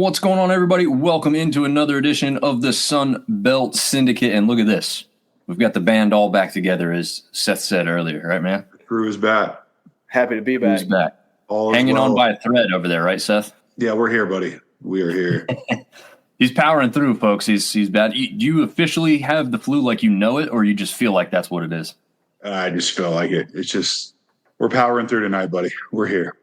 What's going on, everybody? Welcome into another edition of the Sunbelt Syndicate. And look at this. We've got the band all back together, as Seth said earlier. Right, man? The crew is back. Happy to be back. Who's back? All Hanging on by a thread over there, right, Seth? Yeah, we're here, buddy. We are here. He's powering through, folks. He's bad. Do you officially have the flu like you know it, or you just feel like that's what it is? I just feel like it. It's just we're powering through tonight, buddy. We're here.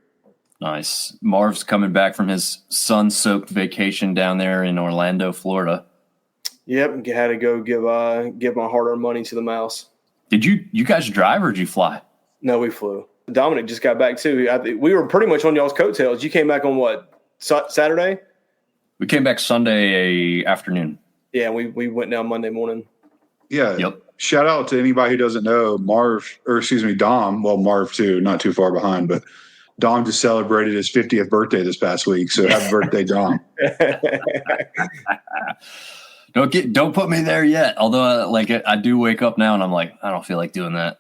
Nice. Marv's coming back from his sun-soaked vacation down there in Orlando, Florida. Yep, had to go give my hard-earned money to the mouse. Did you guys drive or did you fly? No, we flew. Dominic just got back too. We were pretty much on y'all's coattails. You came back on what, Saturday? We came back Sunday afternoon. Yeah, we went down Monday morning. Yeah. Yep. Shout out to anybody who doesn't know Dom. Well, Marv too, not too far behind, but Dom just celebrated his 50th birthday this past week. So happy birthday, Dom. Don't put me there yet. Although I do wake up now and I'm like, I don't feel like doing that.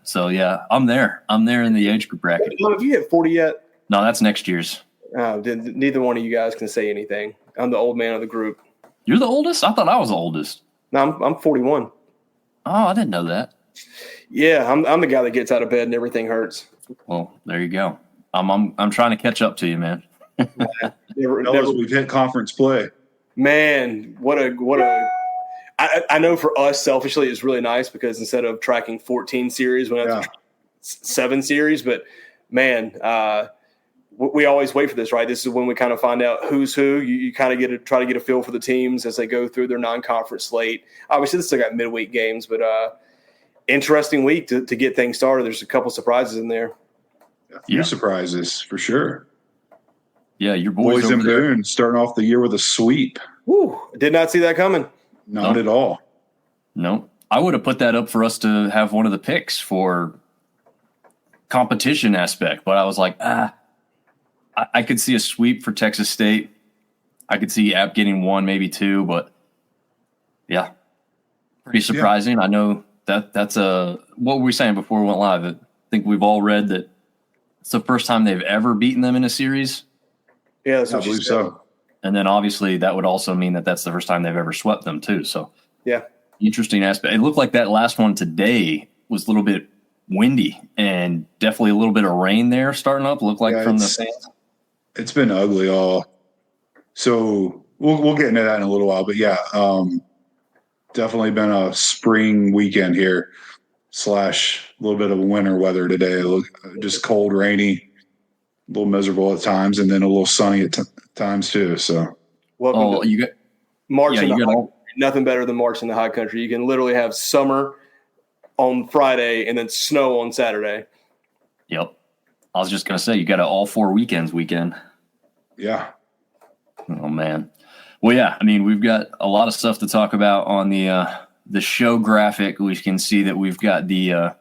So yeah, I'm there in the age group bracket. Have you hit 40 yet? No, that's next year's. Neither one of you guys can say anything. I'm the old man of the group. You're the oldest? I thought I was the oldest. No, I'm 41. Oh, I didn't know that. Yeah, I'm the guy that gets out of bed and everything hurts. Well, there you go. I'm trying to catch up to you, man. We've hit conference play. Man, what a I know for us selfishly it's really nice because instead of tracking 14 series, we have to track 7 series. But man, we always wait for this, right? This is when we kind of find out who's who. You kind of try to get a feel for the teams as they go through their non-conference slate. Obviously, this still got midweek games, but interesting week to get things started. There's a couple surprises in there. A few surprises for sure. Yeah, your boys in Boone starting off the year with a sweep. Woo! Did not see that coming. Not at all. No, I would have put that up for us to have one of the picks for competition aspect, but I was like, I could see a sweep for Texas State. I could see App getting 1, maybe 2, but yeah, pretty surprising. Yeah. I know that's what were we saying before we went live? I think we've all read that it's the first time they've ever beaten them in a series. Yeah, that's I believe so. And then obviously that would also mean that that's the first time they've ever swept them too. So yeah, interesting aspect. It looked like that last one today was a little bit windy and definitely a little bit of rain there starting up. Looked like from the fans. It's been ugly all. So we'll get into that in a little while. But yeah, definitely been a spring weekend here / a little bit of winter weather today. Just cold, rainy. A little miserable at times, and then a little sunny at times too. So, you got March in the high, nothing better than March in the high country. You can literally have summer on Friday and then snow on Saturday. Yep. I was just gonna say you got an all 4 weekends weekend. Yeah. Oh man. Well, yeah. I mean, we've got a lot of stuff to talk about on the show graphic. We can see that we've got the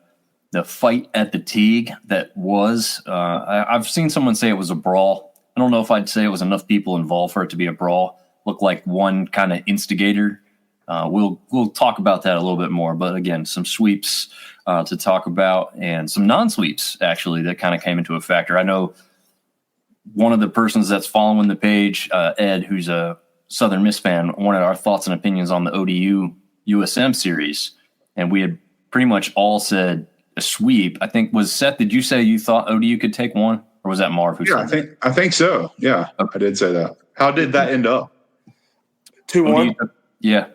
fight at the Tigue that was I've seen someone say it was a brawl. I don't know if I'd say it was enough people involved for it to be a brawl. Looked like one kind of instigator. We'll talk about that a little bit more. But again, some sweeps to talk about and some non-sweeps actually that kind of came into a factor. I know one of the persons that's following the page, Ed, who's a Southern Miss fan, wanted our thoughts and opinions on the ODU USM series. And we had pretty much all said a sweep. I think was Seth. Did you say you thought ODU could take one, or was that Marv? I think so. Yeah, okay. I did say that. How did that end up? 2-1.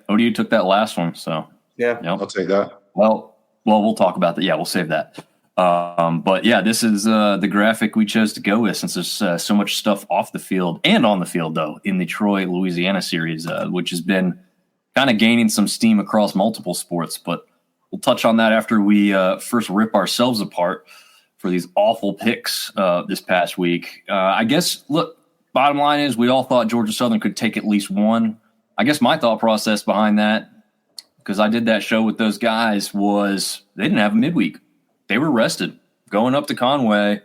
ODU took that last one. So yeah, yep. I'll take that. Well, we'll talk about that. Yeah, we'll save that. But yeah, this is the graphic we chose to go with since there's so much stuff off the field and on the field though in the Troy, Louisiana series, which has been kind of gaining some steam across multiple sports, but. We'll touch on that after we first rip ourselves apart for these awful picks this past week. I guess, look, bottom line is we all thought Georgia Southern could take at least one. I guess my thought process behind that, because I did that show with those guys, was they didn't have a midweek. They were rested. Going up to Conway,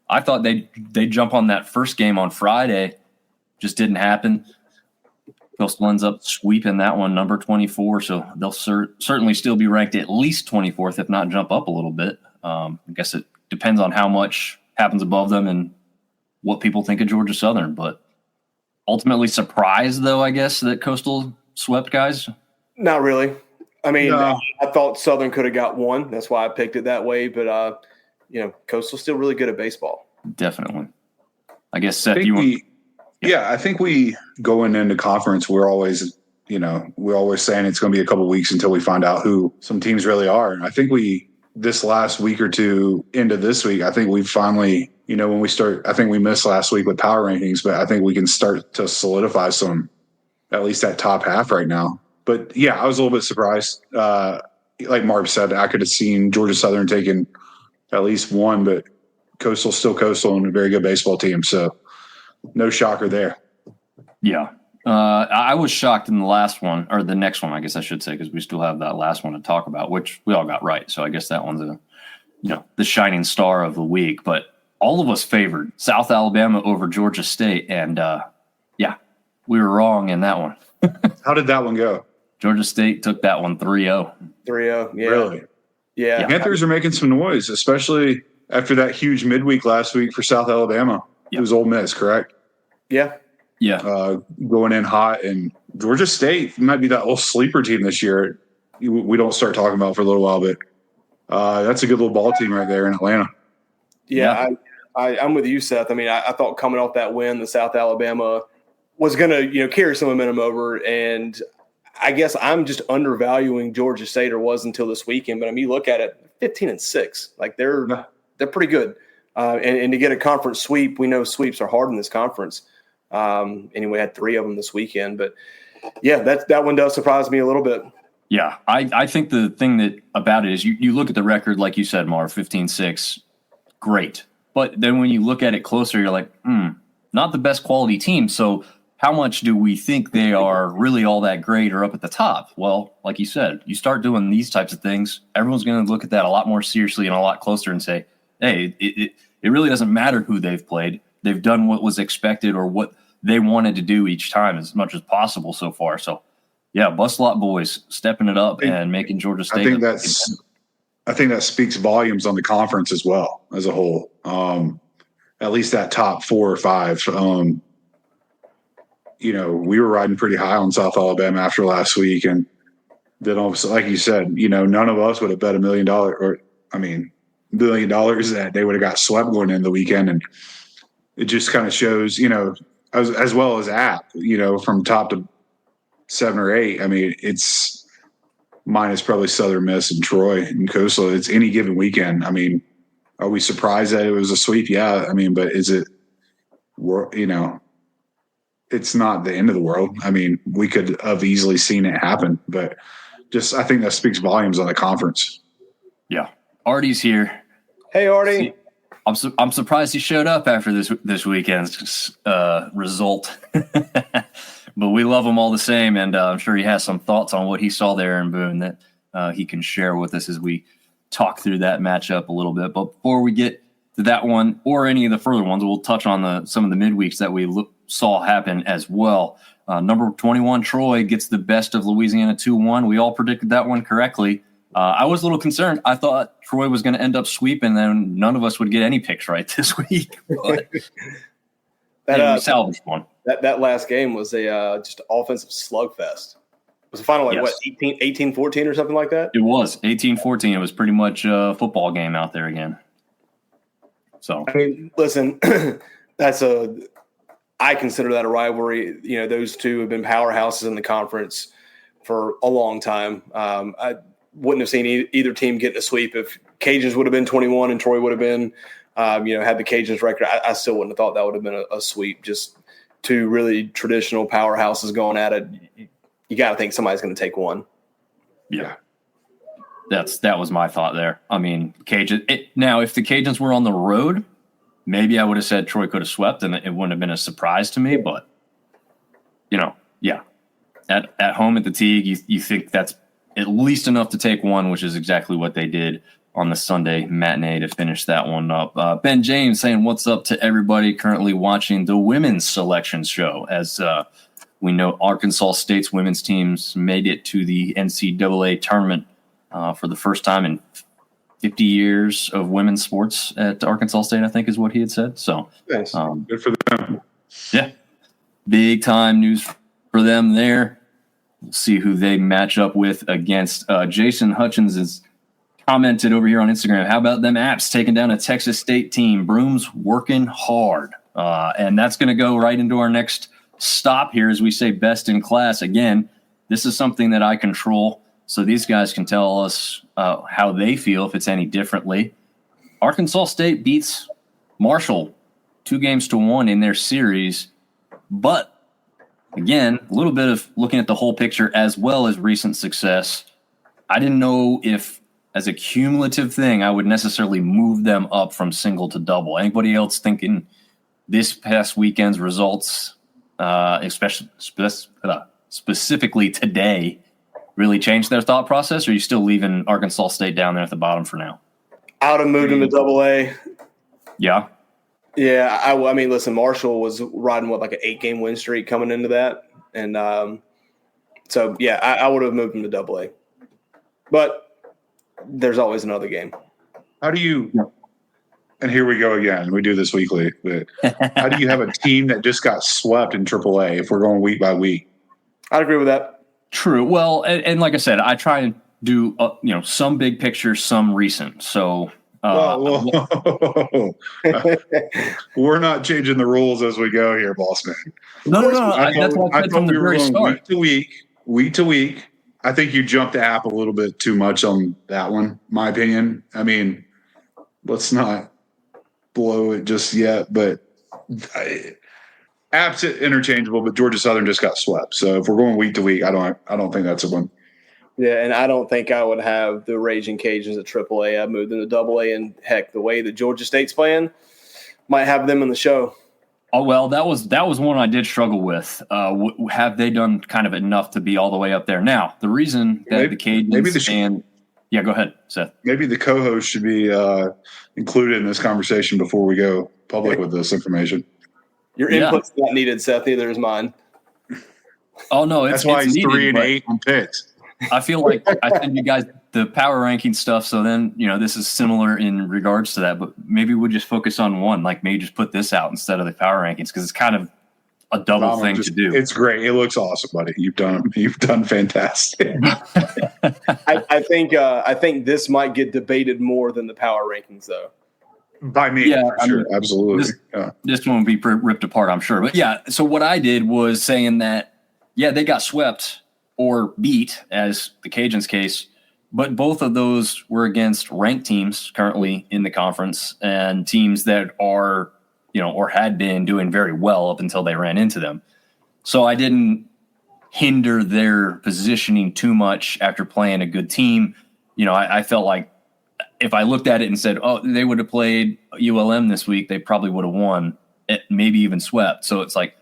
I thought they'd jump on that first game on Friday. Just didn't happen. Coastal ends up sweeping that one, number 24. So they'll certainly still be ranked at least 24th, if not jump up a little bit. I guess it depends on how much happens above them and what people think of Georgia Southern. But ultimately surprised, though, I guess, that Coastal swept, guys. Not really. I mean, No. I thought Southern could have got one. That's why I picked it that way. But, Coastal's still really good at baseball. Definitely. I guess, Seth, I think we going into conference, we're always saying it's going to be a couple weeks until we find out who some teams really are. And I think this last week or two into this week, I think we finally, when we start, I think we missed last week with power rankings, but I think we can start to solidify some, at least that top half right now. But yeah, I was a little bit surprised. Like Marv said, I could have seen Georgia Southern taking at least one, but Coastal's still Coastal and a very good baseball team. So no shocker there. Yeah. I was shocked in the last one, or the next one, I guess I should say, because we still have that last one to talk about, which we all got right. So I guess that one's the shining star of the week. But all of us favored South Alabama over Georgia State, and we were wrong in that one. How did that one go? Georgia State took that one 3-0. 3-0, yeah. Really? Yeah. Panthers are making some noise, especially after that huge midweek last week for South Alabama. It was Ole Miss, correct? Yeah. Yeah. Going in hot, and Georgia State might be that old sleeper team this year. We don't start talking about for a little while, but that's a good little ball team right there in Atlanta. Yeah. I'm with you, Seth. I mean, I thought coming off that win, the South Alabama was going to, carry some momentum over. And I guess I'm just undervaluing Georgia State, or was until this weekend. But I mean, you look at it, 15-6, like they're pretty good. And to get a conference sweep, we know sweeps are hard in this conference. Anyway, had 3 of them this weekend, but yeah, that one does surprise me a little bit. Yeah. I think the thing about it is you look at the record, like you said, Marv, 15-6, great. But then when you look at it closer, you're like, not the best quality team. So how much do we think they are really all that great or up at the top? Well, like you said, you start doing these types of things, everyone's going to look at that a lot more seriously and a lot closer and say, hey, it really doesn't matter who they've played. They've done what was expected or what they wanted to do each time as much as possible so far. So, yeah, Bus Lot boys stepping it up and making Georgia State. I think that speaks volumes on the conference as well as a whole. At least that top 4 or 5. We were riding pretty high on South Alabama after last week, and then all of a sudden, like you said, none of us would have bet $1 million $1 billion that they would have got swept going into the weekend, and it just kind of shows, as well as from top to 7 or 8. I mean, it's minus probably Southern Miss and Troy and Coastal. It's any given weekend. I mean, are we surprised that it was a sweep? Yeah. I mean, but is it, it's not the end of the world. I mean, we could have easily seen it happen, but I think that speaks volumes on the conference. Yeah. Artie's here. Hey, Artie. I'm surprised he showed up after this weekend's result, but we love him all the same, and I'm sure he has some thoughts on what he saw there in Boone that he can share with us as we talk through that matchup a little bit. But before we get to that one or any of the further ones, we'll touch on some of the midweeks that we saw happen as well. Number 21 Troy gets the best of Louisiana 2-1. We all predicted that one correctly. I was a little concerned. I thought Troy was going to end up sweeping, then none of us would get any picks right this week. But we salvaged one. That last game was a just offensive slugfest. Was the final 18-14 or something like that? It was 18-14. It was pretty much a football game out there again. So I mean, listen, I consider that a rivalry. Those two have been powerhouses in the conference for a long time. I wouldn't have seen either team getting a sweep if Cajuns would have been 21 and Troy would have been, had the Cajuns record. I still wouldn't have thought that would have been a sweep. Just two really traditional powerhouses going at it. You got to think somebody's going to take one. Yeah. That was my thought there. I mean, now if the Cajuns were on the road, maybe I would have said Troy could have swept and it wouldn't have been a surprise to me, but at home at the Tigue, you think that's at least enough to take one, which is exactly what they did on the Sunday matinee to finish that one up. Ben James saying, what's up to everybody currently watching the women's selection show? As we know, Arkansas State's women's teams made it to the NCAA tournament for the first time in 50 years of women's sports at Arkansas State, I think is what he had said. So Nice. Good for them. Yeah, big time news for them there. We'll see who they match up with against. Jason Hutchins has commented over here on Instagram. How about them apps taking down a Texas State team? Broom's working hard. And that's going to go right into our next stop here as we say best in class. Again, this is something that I control, so these guys can tell us how they feel if it's any differently. Arkansas State beats Marshall 2-1 in their series. But, again, a little bit of looking at the whole picture as well as recent success. I didn't know if, as a cumulative thing, I would necessarily move them up from single to double. Anybody else thinking this past weekend's results, especially specifically today, really changed their thought process, or are you still leaving Arkansas State down there at the bottom for now? I would have moved them to double A. Yeah? Yeah, I mean, listen, Marshall was riding, like an 8-game win streak coming into that. And so, yeah, I would have moved them to double A. But there's always another game. How do you – and here we go again. We do this weekly. But how do you have a team that just got swept in AAA if we're going week by week? I'd agree with that. True. Well, and like I said, I try and do some big picture, some recent. So whoa. We're not changing the rules as we go here, boss man. No. That's what I said from the very start. Week to week. I think you jumped the app a little bit too much on that one, my opinion. I mean, let's not blow it just yet, but app's interchangeable, but Georgia Southern just got swept. So if we're going week to week, I don't think that's a win. Yeah, and I don't think I would have the Raging Cajuns at AAA. I moved them to double A, and heck, the way that Georgia State's playing, might have them in the show. Oh, well, that was one I did struggle with. Have they done kind of enough to be all the way up there? Now, the reason that the Cajuns yeah, go ahead, Seth. Maybe the co-host should be included in this conversation before we go public with this information. Your input's not needed, Seth. Neither is mine. Oh, no. That's why he's 3-8 on picks. I feel like I send you guys the power ranking stuff, so then, this is similar in regards to that, but maybe we'll just focus on one, like maybe just put this out instead of the power rankings, because it's kind of a double thing to do. It's great. It looks awesome, buddy. You've done fantastic. I think this might get debated more than the power rankings, though. By me, for sure. Absolutely. This one will be ripped apart, I'm sure. But yeah, so what I did was saying that, they got swept or beat, as the Cajuns case, but both of those were against ranked teams currently in the conference and teams that are, or had been doing very well up until they ran into them. So I didn't hinder their positioning too much after playing a good team. I felt like if I looked at it and said, oh, they would have played ULM this week, they probably would have won, maybe even swept. So it's like,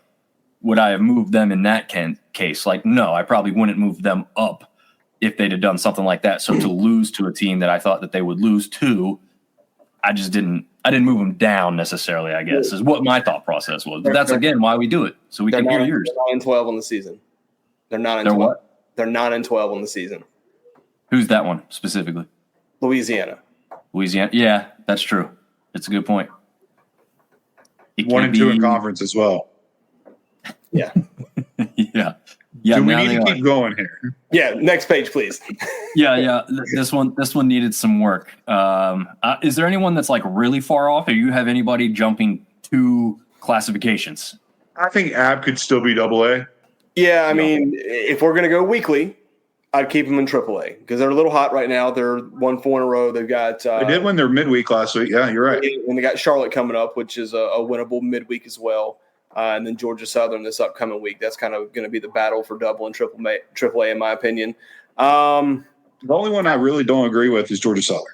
would I have moved them in that case? Like, no, I probably wouldn't move them up if they'd have done something like that. So to lose to a team that I thought that they would lose to, I didn't move them down necessarily, I guess, is what my thought process was. But that's, again, why we do it, so we can hear yours. They're 9-12 on the season. They're 9-12. They're what? They're 9-12 on the season. Who's that one specifically? Louisiana. Yeah, that's true. It's a good point. 1-2 in conference as well. Yeah. Yeah. Do we need to keep going here? Yeah. Next page, please. Yeah. This one needed some work. Is there anyone that's like really far off, or you have anybody jumping 2 classifications? I think Ab could still be double A. Yeah. I mean, if we're going to go weekly, I'd keep them in AAA because they're a little hot right now. They're 1-4 in a row. They've got. They did win their midweek last week. Yeah, you're right. And they got Charlotte coming up, which is a winnable midweek as well. And then Georgia Southern this upcoming week. That's kind of going to be the battle for double and AAA, in my opinion. The only one I really don't agree with is Georgia Southern.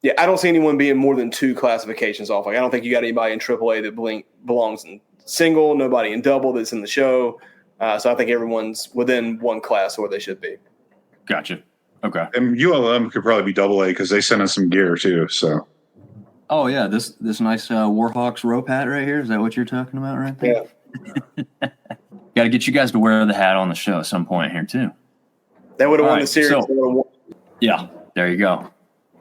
Yeah, I don't see anyone being more than 2 classifications off. Like, I don't think you got anybody in AAA that belongs in single, nobody in double that's in the show. So I think everyone's within one class where they should be. Gotcha. Okay. And ULM could probably be double A because they sent us some gear too. So. Oh yeah, this nice Warhawks rope hat right here. Is that what you're talking about right there? Yeah. Got to get you guys to wear the hat on the show at some point here too. They would have won the series. Yeah, there you go.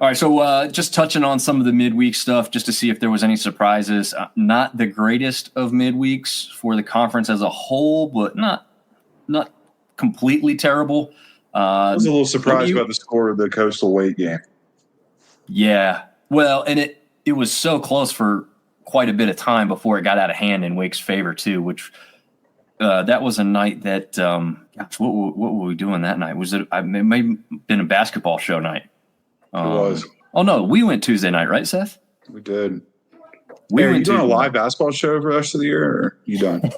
All right, so just touching on some of the midweek stuff, just to see if there was any surprises. Not the greatest of midweeks for the conference as a whole, but not completely terrible. I was a little surprised about the score of the Coastal Wake game. Yeah, well, and it was so close for quite a bit of time before it got out of hand in Wake's favor too. Which that was a night that gosh, what were we doing that night? Was it? It may have been a basketball show night. It was. Oh no, we went Tuesday night, right, Seth? We did. Are you doing a live basketball show for the rest of the year, or are you done?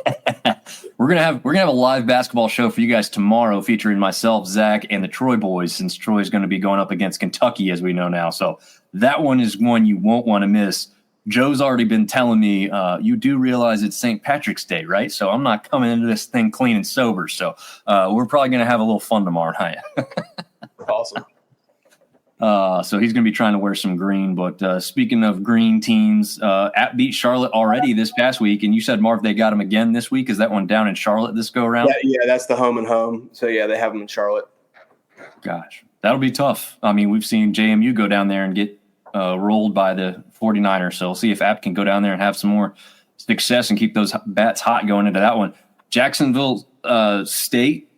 We're gonna have a live basketball show for you guys tomorrow, featuring myself, Zach, and the Troy boys, since Troy's going to be going up against Kentucky, as we know now. So that one is one you won't want to miss. Joe's already been telling me, you do realize it's St. Patrick's Day, right? So I'm not coming into this thing clean and sober. So we're probably going to have a little fun tomorrow night. Awesome. So he's going to be trying to wear some green. But speaking of green teams, App beat Charlotte already this past week. And you said, Marv, they got them again this week. Is that one down in Charlotte this go around? Yeah, that's the home and home. So, yeah, they have them in Charlotte. Gosh, that'll be tough. I mean, we've seen JMU go down there and get rolled by the 49ers. So we'll see if App can go down there and have some more success and keep those bats hot going into that one. Jacksonville State,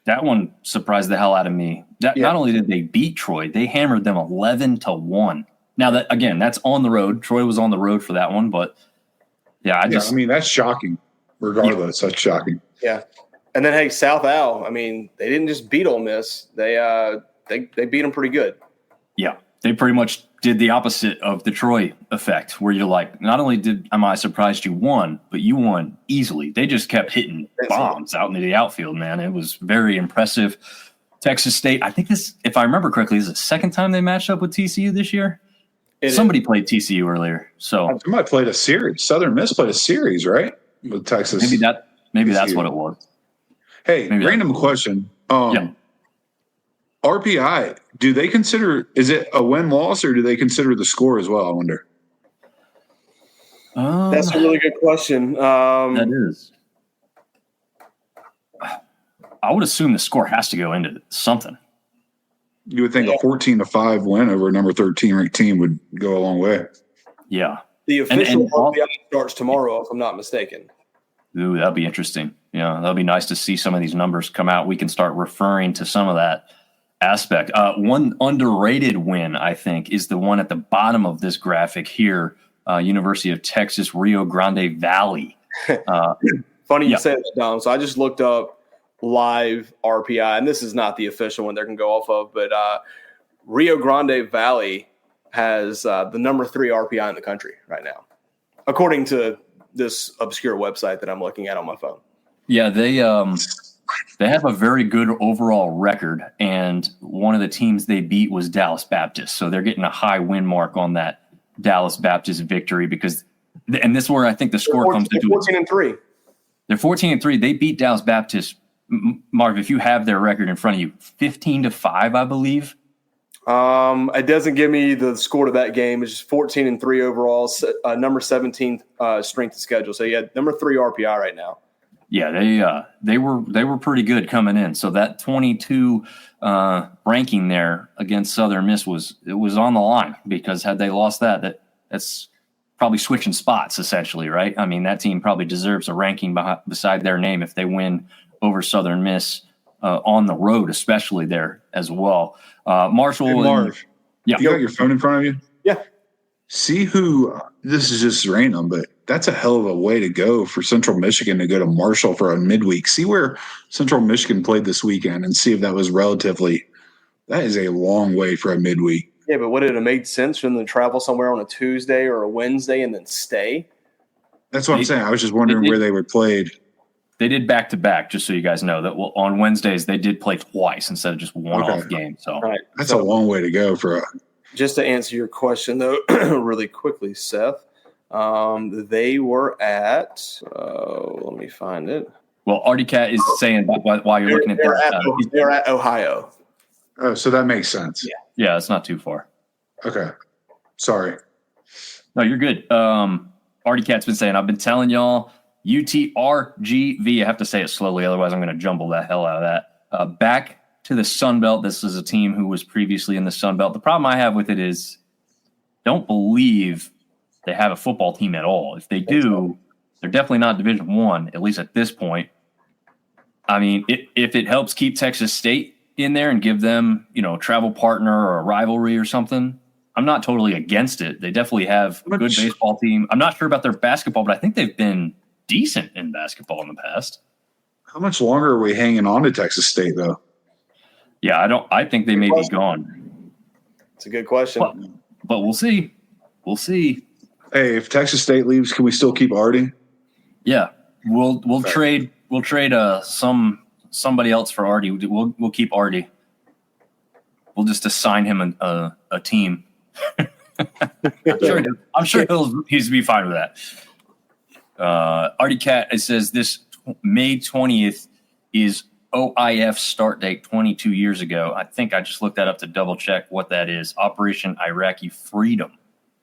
that one surprised the hell out of me. Not only did they beat Troy, they hammered them 11-1. Now that again, that's on the road. Troy was on the road for that one, but I mean that's shocking. Regardless, that's shocking. Yeah, and then hey, South Al. I mean, they didn't just beat Ole Miss; they beat them pretty good. Yeah, they pretty much did the opposite of the Troy effect, where you're like, not only am I surprised you won, but you won easily. They just kept hitting bombs out into the outfield, man. It was very impressive. Texas State, I think this, if I remember correctly, is the second time they matched up with TCU this year. Somebody played TCU earlier, so somebody played a series. Southern Miss played a series, right, with Texas. Maybe that's what it was. Hey, random question. RPI, do they consider, is it a win-loss, or do they consider the score as well, I wonder? That's a really good question. That is. I would assume the score has to go into something. You would think a 14-5 win over a number 13 ranked team would go a long way. Yeah. The official RPI starts tomorrow, if I'm not mistaken. Ooh, that'll be interesting. Yeah, that'll be nice to see some of these numbers come out. We can start referring to some of that aspect. One underrated win, I think, is the one at the bottom of this graphic here, University of Texas, Rio Grande Valley. Funny you say that, Dom. So I just looked up live RPI, and this is not the official one they're going to go off of, but Rio Grande Valley has the number 3 RPI in the country right now, according to this obscure website that I'm looking at on my phone. Yeah, they have a very good overall record, and one of the teams they beat was Dallas Baptist, so they're getting a high win mark on that Dallas Baptist victory because, and this is where I think the score comes into it. 14-3. They're 14-3. They beat Dallas Baptist. Marv, if you have their record in front of you, 15-5, I believe. It doesn't give me the score to that game. It's just 14-3 overall, number 17 strength of schedule. So yeah, number 3 RPI right now. Yeah, they were pretty good coming in. So that 22 ranking there against Southern Miss was on the line, because had they lost that's probably switching spots essentially, right? I mean, that team probably deserves a ranking beside their name if they win over Southern Miss on the road, especially there as well. Marshall. Hey, Marv, you got your phone in front of you? Yeah. See who, this is just random, but that's a hell of a way to go for Central Michigan to go to Marshall for a midweek. See where Central Michigan played this weekend and see if that was that is a long way for a midweek. Yeah, but would it have made sense for them to travel somewhere on a Tuesday or a Wednesday and then stay? That's what I'm saying. I was just wondering where they were played. They did back-to-back, just so you guys know that on Wednesdays they did play twice instead of just one-off game. So that's a long way to go for a. Just to answer your question, though, really quickly, Seth, they were at let me find it. Well, Artie Cat is saying while you're looking at that. They're at Ohio. Oh, so that makes sense. Yeah, it's not too far. Okay. Sorry. No, you're good. Artie Cat's been saying, I've been telling y'all, UTRGV, I have to say it slowly, otherwise I'm going to jumble the hell out of that. Back to the sunbelt. This is a team who was previously in the sunbelt. The problem I have with it is don't believe they have a football team at all. If they do, they're definitely not Division I, at least at this point. I mean, if it helps keep Texas State in there and give them, a travel partner or a rivalry or something, I'm not totally against it. They definitely have a good baseball team. I'm not sure about their basketball, but I think they've been decent in basketball in the past. How much longer are we hanging on to Texas State, though? Yeah, I think they may be gone. It's a good question. But we'll see. We'll see. Hey, if Texas State leaves, can we still keep Artie? Yeah, we'll trade somebody else for Artie. We'll keep Artie. We'll just assign him a team. I'm sure he's be fine with that. Artie Cat, it says this May 20th is OIF start date 22 years ago. I think I just looked that up to double check what that is. Operation Iraqi Freedom.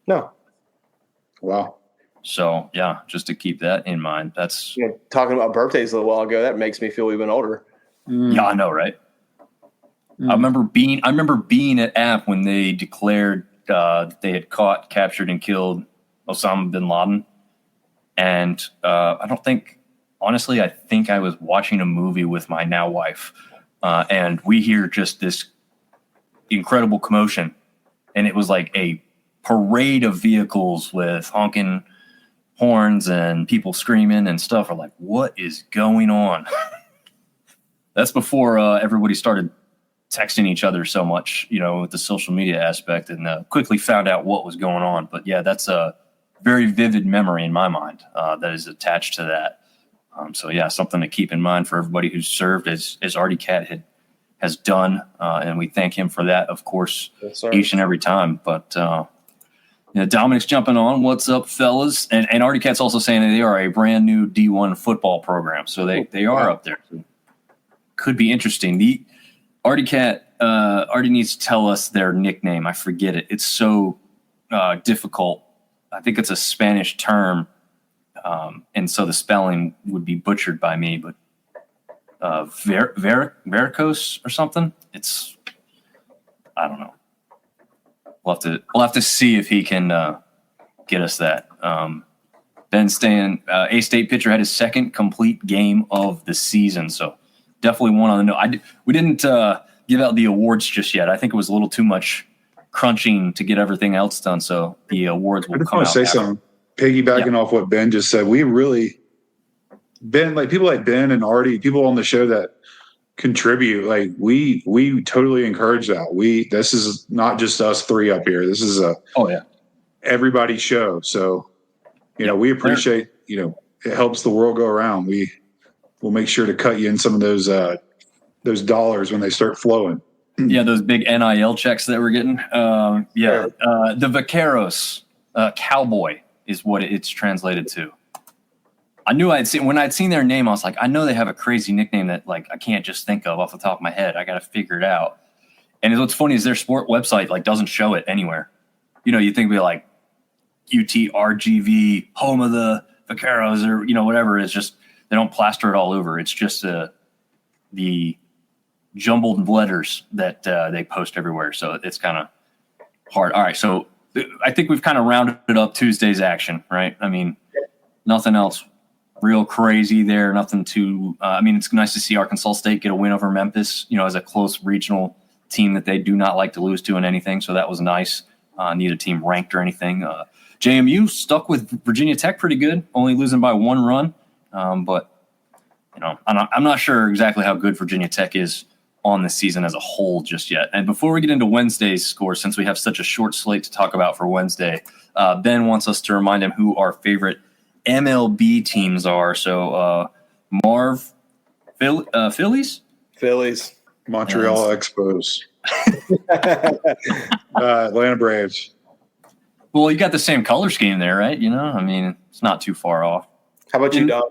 No. Wow. So, yeah, just to keep that in mind. That's talking about birthdays a little while ago. That makes me feel even older. Yeah, I know, right? I remember being at App when they declared that they had captured, and killed Osama bin Laden. And I think I was watching a movie with my now wife, and we hear just this incredible commotion. And it was like a parade of vehicles with honking horns and people screaming and stuff. Are like, what is going on? That's before everybody started texting each other so much, with the social media aspect, and quickly found out what was going on. But yeah, that's a very vivid memory in my mind that is attached to that. So yeah, something to keep in mind for everybody who's served, as Artie Cat has done, and we thank him for that, of course, each and every time. But Dominic's jumping on. What's up, fellas? And Artie Cat's also saying that they are a brand new D1 football program, so they are up there. So could be interesting. The Artie Cat, Artie needs to tell us their nickname. I forget it. It's so difficult. I think it's a Spanish term, and so the spelling would be butchered by me. But varicose or something. I don't know. We'll have to see if he can get us that. Ben Stan, A-State pitcher, had his second complete game of the season, so definitely one on the note. We didn't give out the awards just yet. I think it was a little too much crunching to get everything else done, so the awards will come out. I just want to say something. Piggybacking off what Ben just said, we really – Ben, like people like Ben and Artie, people on the show that contribute, like we totally encourage that. This is not just us three up here. This is everybody's show. So, we appreciate, it helps the world go around. We'll make sure to cut you in some of those dollars when they start flowing. Yeah, those big NIL checks that we're getting. The Vaqueros cowboy is what it's translated to. I knew when I'd seen their name, I was like, I know they have a crazy nickname that like I can't just think of off the top of my head. I got to figure it out. And what's funny is their sport website like doesn't show it anywhere. You think it'd be like UTRGV, home of the Vaqueros, or whatever. It's just they don't plaster it all over. It's just the jumbled letters that they post everywhere. So it's kind of hard. All right, so I think we've kind of rounded up Tuesday's action, right? I mean, nothing else real crazy there. Nothing too. It's nice to see Arkansas State get a win over Memphis. As a close regional team that they do not like to lose to in anything. So that was nice. Neither team ranked or anything. JMU stuck with Virginia Tech pretty good, only losing by 1 run. But I'm not sure exactly how good Virginia Tech is on the season as a whole just yet. And before we get into Wednesday's score, since we have such a short slate to talk about for Wednesday, Ben wants us to remind him who our favorite MLB teams are. So Marv, Phillies, Montreal Expos, Atlanta Braves. Well, you got the same color scheme there, right? It's not too far off. How about you, Dom?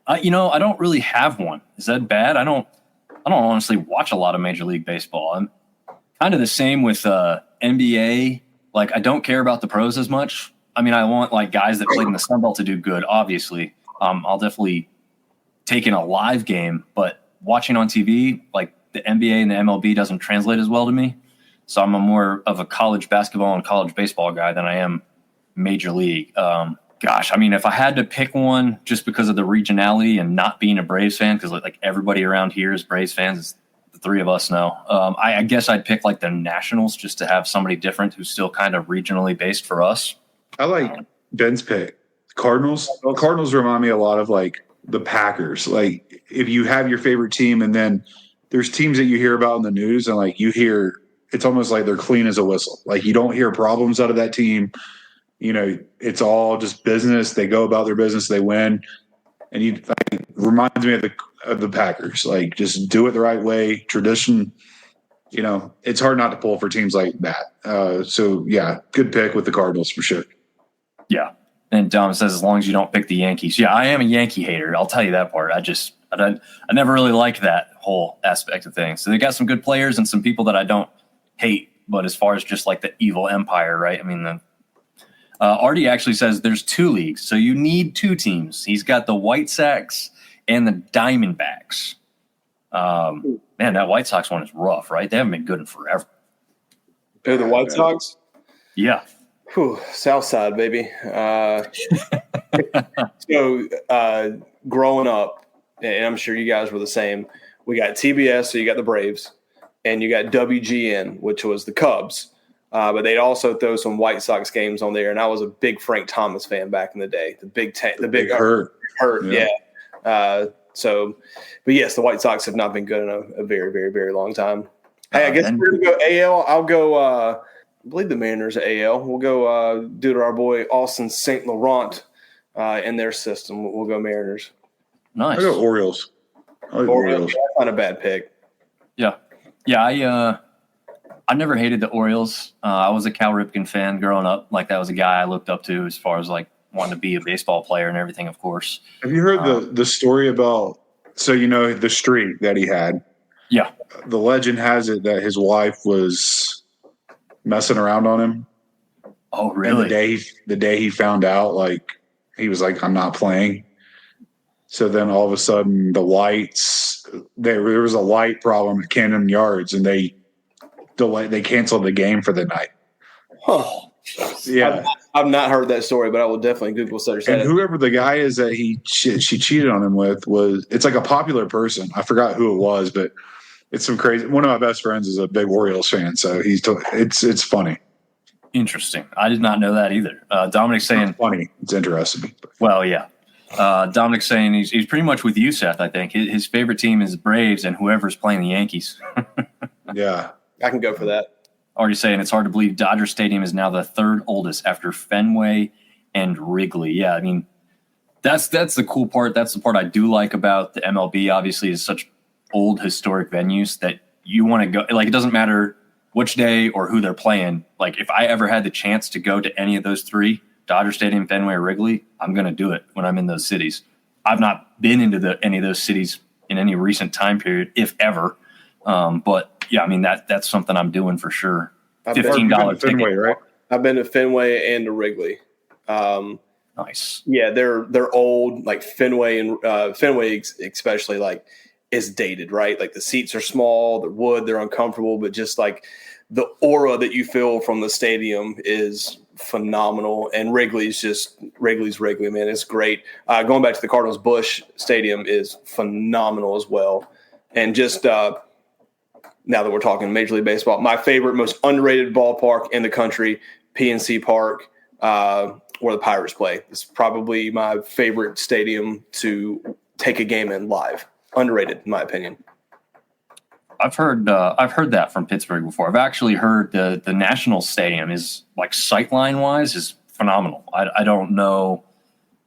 I don't really have one. Is that bad? I don't honestly watch a lot of Major League Baseball. I'm kind of the same with NBA. Like, I don't care about the pros as much. I want like guys that played in the sunbelt to do good. Obviously, I'll definitely take in a live game, but watching on TV, like the NBA and the MLB doesn't translate as well to me. So I'm a more of a college basketball and college baseball guy than I am major league. Gosh, I mean, if I had to pick one just because of the regionality and not being a Braves fan, because like everybody around here is Braves fans, it's the three of us now. I guess I'd pick like the Nationals just to have somebody different who's still kind of regionally based for us. I like Ben's pick. Cardinals. Cardinals remind me a lot of like the Packers. Like if you have your favorite team and then there's teams that you hear about in the news and like you hear, it's almost like they're clean as a whistle. Like you don't hear problems out of that team. You know, it's all just business. They go about their business. They win. And it reminds me of the Packers. Like, just do it the right way. Tradition, you know, it's hard not to pull for teams like that. So, yeah, good pick with the Cardinals for sure. Yeah. And Dom says, as long as you don't pick the Yankees. Yeah, I am a Yankee hater. I'll tell you that part. I never really liked that whole aspect of things. So they got some good players and some people that I don't hate. But as far as just like the evil empire, right? I mean, Artie actually says there's 2 leagues, so you need 2 teams. He's got the White Sox and the Diamondbacks. Man, that White Sox one is rough, right? They haven't been good in forever. Oh, the White Sox? Yeah. Whew, South Side, baby. So growing up, and I'm sure you guys were the same, we got TBS, so you got the Braves, and you got WGN, which was the Cubs. But they'd also throw some White Sox games on there, and I was a big Frank Thomas fan back in the day. The big hurt, yeah. But yes, the White Sox have not been good in a very, very, very long time. Hey, I guess we're gonna go AL. I'll go. I believe the Mariners are AL. We'll go due to our boy Austin St. Laurent in their system. We'll go Mariners. Nice. I go Orioles. Orioles. That's not a bad pick. Yeah. I never hated the Orioles. I was a Cal Ripken fan growing up. Like that was a guy I looked up to as far as like wanting to be a baseball player and everything, of course. Have you heard the story about, so you know, the streak that he had? Yeah. The legend has it that his wife was messing around on him. Oh, really? And the day he found out, like, he was like, I'm not playing. So then all of a sudden the lights, there was a light problem at Camden Yards and they canceled the game for the night. Huh. Yeah. I've not heard that story, but I will definitely Google search that. And whoever the guy is that she cheated on him with it's like a popular person. I forgot who it was, but it's some crazy. One of my best friends is a big Orioles fan, so it's funny. Interesting. I did not know that either. Dominic's saying it's funny. It's interesting. Well, yeah. Dominic's saying he's pretty much with you, Seth. I think his favorite team is the Braves, and whoever's playing the Yankees. Yeah. I can go for that. Already saying it's hard to believe Dodger Stadium is now the 3rd oldest after Fenway and Wrigley. Yeah, I mean, that's the cool part. That's the part I do like about the MLB, obviously, is such old historic venues that you want to go. Like, it doesn't matter which day or who they're playing. Like, if I ever had the chance to go to any of those 3, Dodger Stadium, Fenway, or Wrigley, I'm going to do it when I'm in those cities. I've not been into any of those cities in any recent time period, if ever. But yeah, I mean that's something I'm doing for sure. $15 ticket, Fenway, right? I've been to Fenway and to Wrigley. Nice. Yeah, they're old. Like Fenway and Fenway especially like is dated, right? Like the seats are small, they're wood, they're uncomfortable, but just like the aura that you feel from the stadium is phenomenal. And Wrigley's Wrigley, man. It's great. Going back to the Cardinals, Busch Stadium is phenomenal as well. And just now that we're talking Major League Baseball, my favorite, most underrated ballpark in the country, PNC Park, where the Pirates play. It's probably my favorite stadium to take a game in live. Underrated, in my opinion. I've heard that from Pittsburgh before. I've actually heard the National Stadium is like sightline wise is phenomenal. I don't know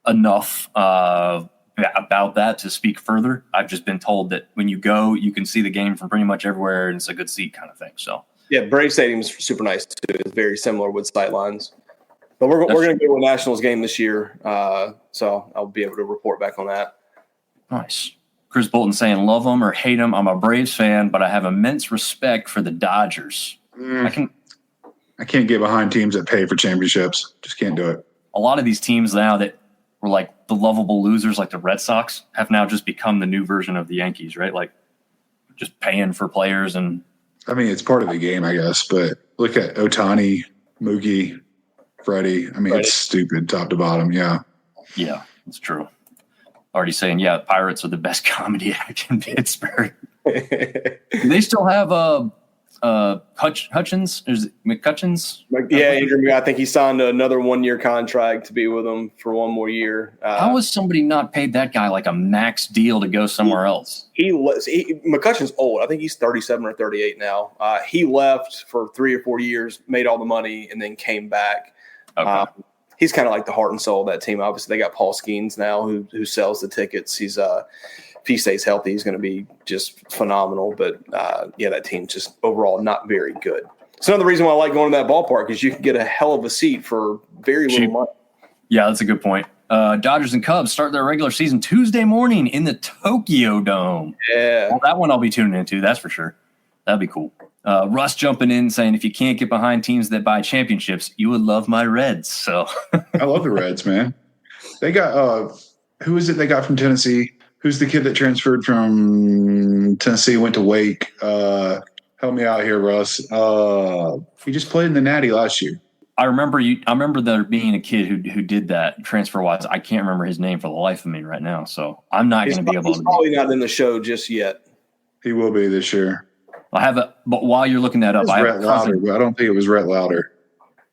enough about that to speak further. I've just been told that when you go, you can see the game from pretty much everywhere, and it's a good seat kind of thing. So yeah, Brave Stadium's super nice too. It's very similar with sightlines. But we're going to go to a Nationals game this year, so I'll be able to report back on that. Nice. Chris Bolton saying, love them or hate them. I'm a Braves fan, but I have immense respect for the Dodgers. I can't get behind teams that pay for championships. Just can't do it. A lot of these teams now that were like the lovable losers, like the Red Sox, have now just become the new version of the Yankees, right? Like just paying for players. And I mean, it's part of the game, I guess. But look at Ohtani, Mookie, Freddie. I mean, it's stupid top to bottom. Yeah. Yeah, that's true. Already saying, Pirates are the best comedy act in Pittsburgh. Do they still have Hutchins? Is it McCutcheons? Andrew, I think he signed another 1-year contract to be with them for one more year. How has somebody not paid that guy like a max deal to go somewhere else? McCutcheon's old. I think he's 37 or 38 now. He left for 3 or 4 years, made all the money, and then came back. Okay. He's kind of like the heart and soul of that team. Obviously, they got Paul Skeens now who sells the tickets. He's if he stays healthy, he's going to be just phenomenal. But, that team's just overall not very good. It's another reason why I like going to that ballpark is you can get a hell of a seat for very little money. Yeah, that's a good point. Dodgers and Cubs start their regular season Tuesday morning in the Tokyo Dome. Yeah. Well, that one I'll be tuning into, that's for sure. That'd be cool. Russ jumping in saying, if you can't get behind teams that buy championships, you would love my Reds. So I love the Reds, man. They got who is it they got from Tennessee? Who's the kid that transferred from Tennessee, went to Wake? Help me out here, Russ. He just played in the Natty last year. I remember there being a kid who did that transfer wise. I can't remember his name for the life of me right now. So I'm not going to be able to. He's probably not in the show just yet. He will be this year. But while you're looking that up, I have a cousin. But I don't think it was Rhett Lauder.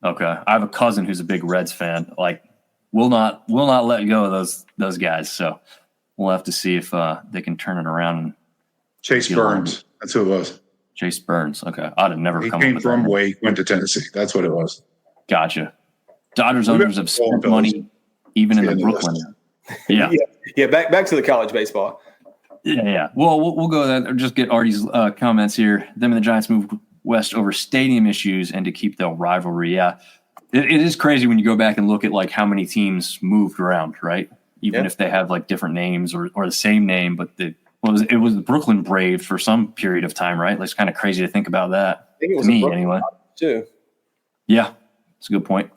Okay. I have a cousin who's a big Reds fan. Like, will not let go of those guys. So we'll have to see if they can turn it around. Chase Burns. That's who it was. Chase Burns. Okay. I'd have never he come came up with from that. Wake, went to Tennessee. That's what it was. Gotcha. Dodgers owners have spent money even in the Brooklyn. Yeah. Yeah. Back to the college baseball. Yeah. Well, we'll go there. Just get Artie's comments here. Them and the Giants moved west over stadium issues and to keep their rivalry. Yeah. It is crazy when you go back and look at like how many teams moved around, right? Even if they have like different names or the same name, but it was the Brooklyn Braves for some period of time, right? Like, it's kind of crazy to think about that. I think it was to me, anyway. Too. Yeah, that's a good point.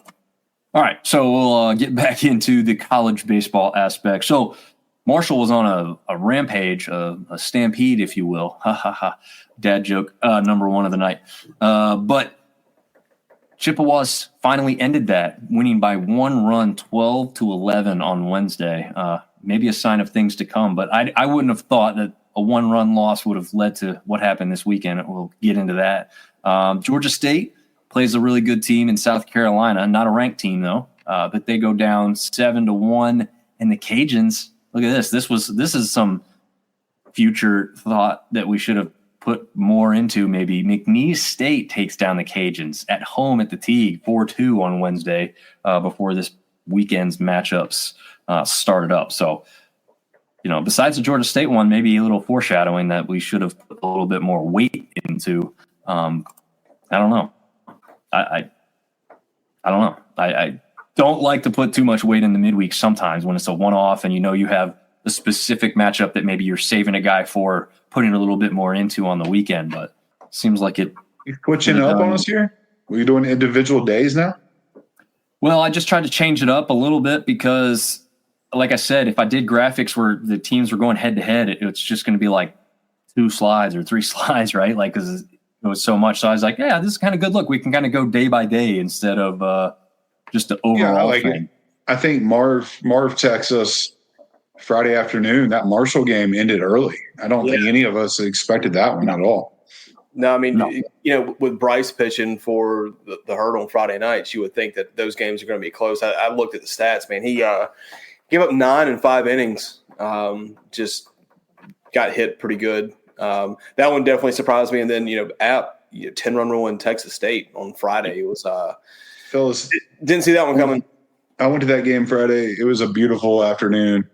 All right, so we'll get back into the college baseball aspect. So Marshall was on a rampage, a stampede, if you will. Ha ha ha. Dad joke, number one of the night. But Chippewas finally ended that, winning by 1 run, 12-11 on Wednesday. Maybe a sign of things to come, but I wouldn't have thought that a 1-run loss would have led to what happened this weekend. We'll get into that. Georgia State plays a really good team in South Carolina, not a ranked team though, but they go down 7-1, and the Cajuns. Look at this. This is some future thought that we should have put more into. Maybe McNeese State takes down the Cajuns at home at the Tigue 4-2 on Wednesday before this weekend's matchups started up. So, besides the Georgia State one, maybe a little foreshadowing that we should have put a little bit more weight into. I don't know. I don't know. I don't like to put too much weight in the midweek sometimes when it's a one-off and you have a specific matchup that maybe you're saving a guy for putting a little bit more into on the weekend, but it seems like it. You switching up on us here? Were you doing individual days now? Well, I just tried to change it up a little bit because, like I said, if I did graphics where the teams were going head-to-head, it's just going to be like 2 slides or 3 slides, right? Like, because it was so much. So I was like, yeah, this is kind of good. Look, we can kind of go day by day instead of just the overall thing. I think Marv texts us Friday afternoon. That Marshall game ended early. I don't think any of us expected that one at all. No, I mean, with Bryce pitching for the Herd on Friday nights, you would think that those games are going to be close. I looked at the stats, man. He gave up 9 in 5 innings. Just got hit pretty good. That one definitely surprised me. And then, 10-run rule in Texas State on Friday. It was Phyllis, didn't see that one coming. I went to that game Friday. It was a beautiful afternoon.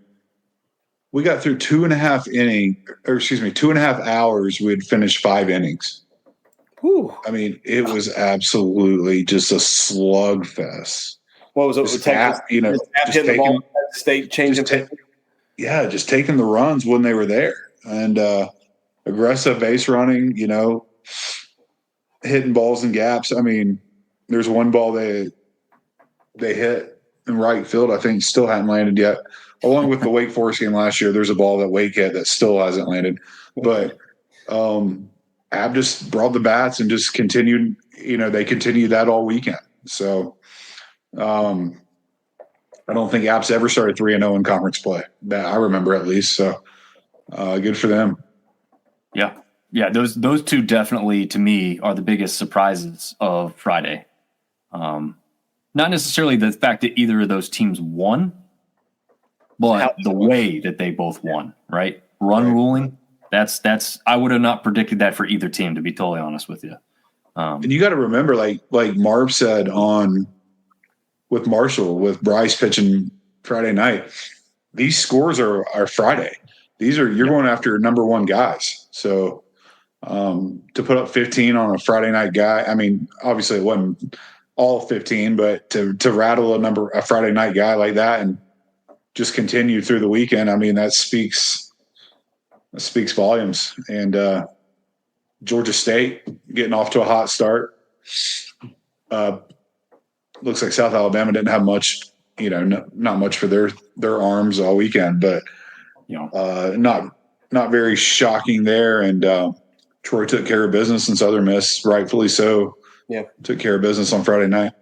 We got through 2.5 hours. We had finished 5 innings. Whew. I mean, it was absolutely just a slugfest. What was it? Just hitting the ball, State changing. Just taking the runs when they were there, and aggressive base running. Hitting balls and gaps. I mean, there's one ball they hit in right field. I think still hadn't landed yet. Along with the Wake Forest game last year, there's a ball that Wake hit that still hasn't landed. But Ab just brought the bats and just continued. They continued that all weekend. So I don't think Ab's ever started 3-0 in conference play that I remember, at least. So good for them. Yeah. Those two definitely, to me, are the biggest surprises of Friday. Not necessarily the fact that either of those teams won, but the way that they both won, right? Run ruling. That's I would have not predicted that for either team, to be totally honest with you. And you got to remember, like Marv said with Marshall, with Bryce pitching Friday night, these scores are Friday. You're going after number one guys. So to put up 15 on a Friday night guy, I mean, obviously it wasn't all 15, but to rattle a Friday night guy like that and just continue through the weekend, I mean, that speaks volumes. And Georgia State getting off to a hot start. Looks like South Alabama didn't have much, not much for their arms all weekend, but not very shocking there. And Troy took care of business, and Southern Miss, rightfully so, took care of business on Friday night.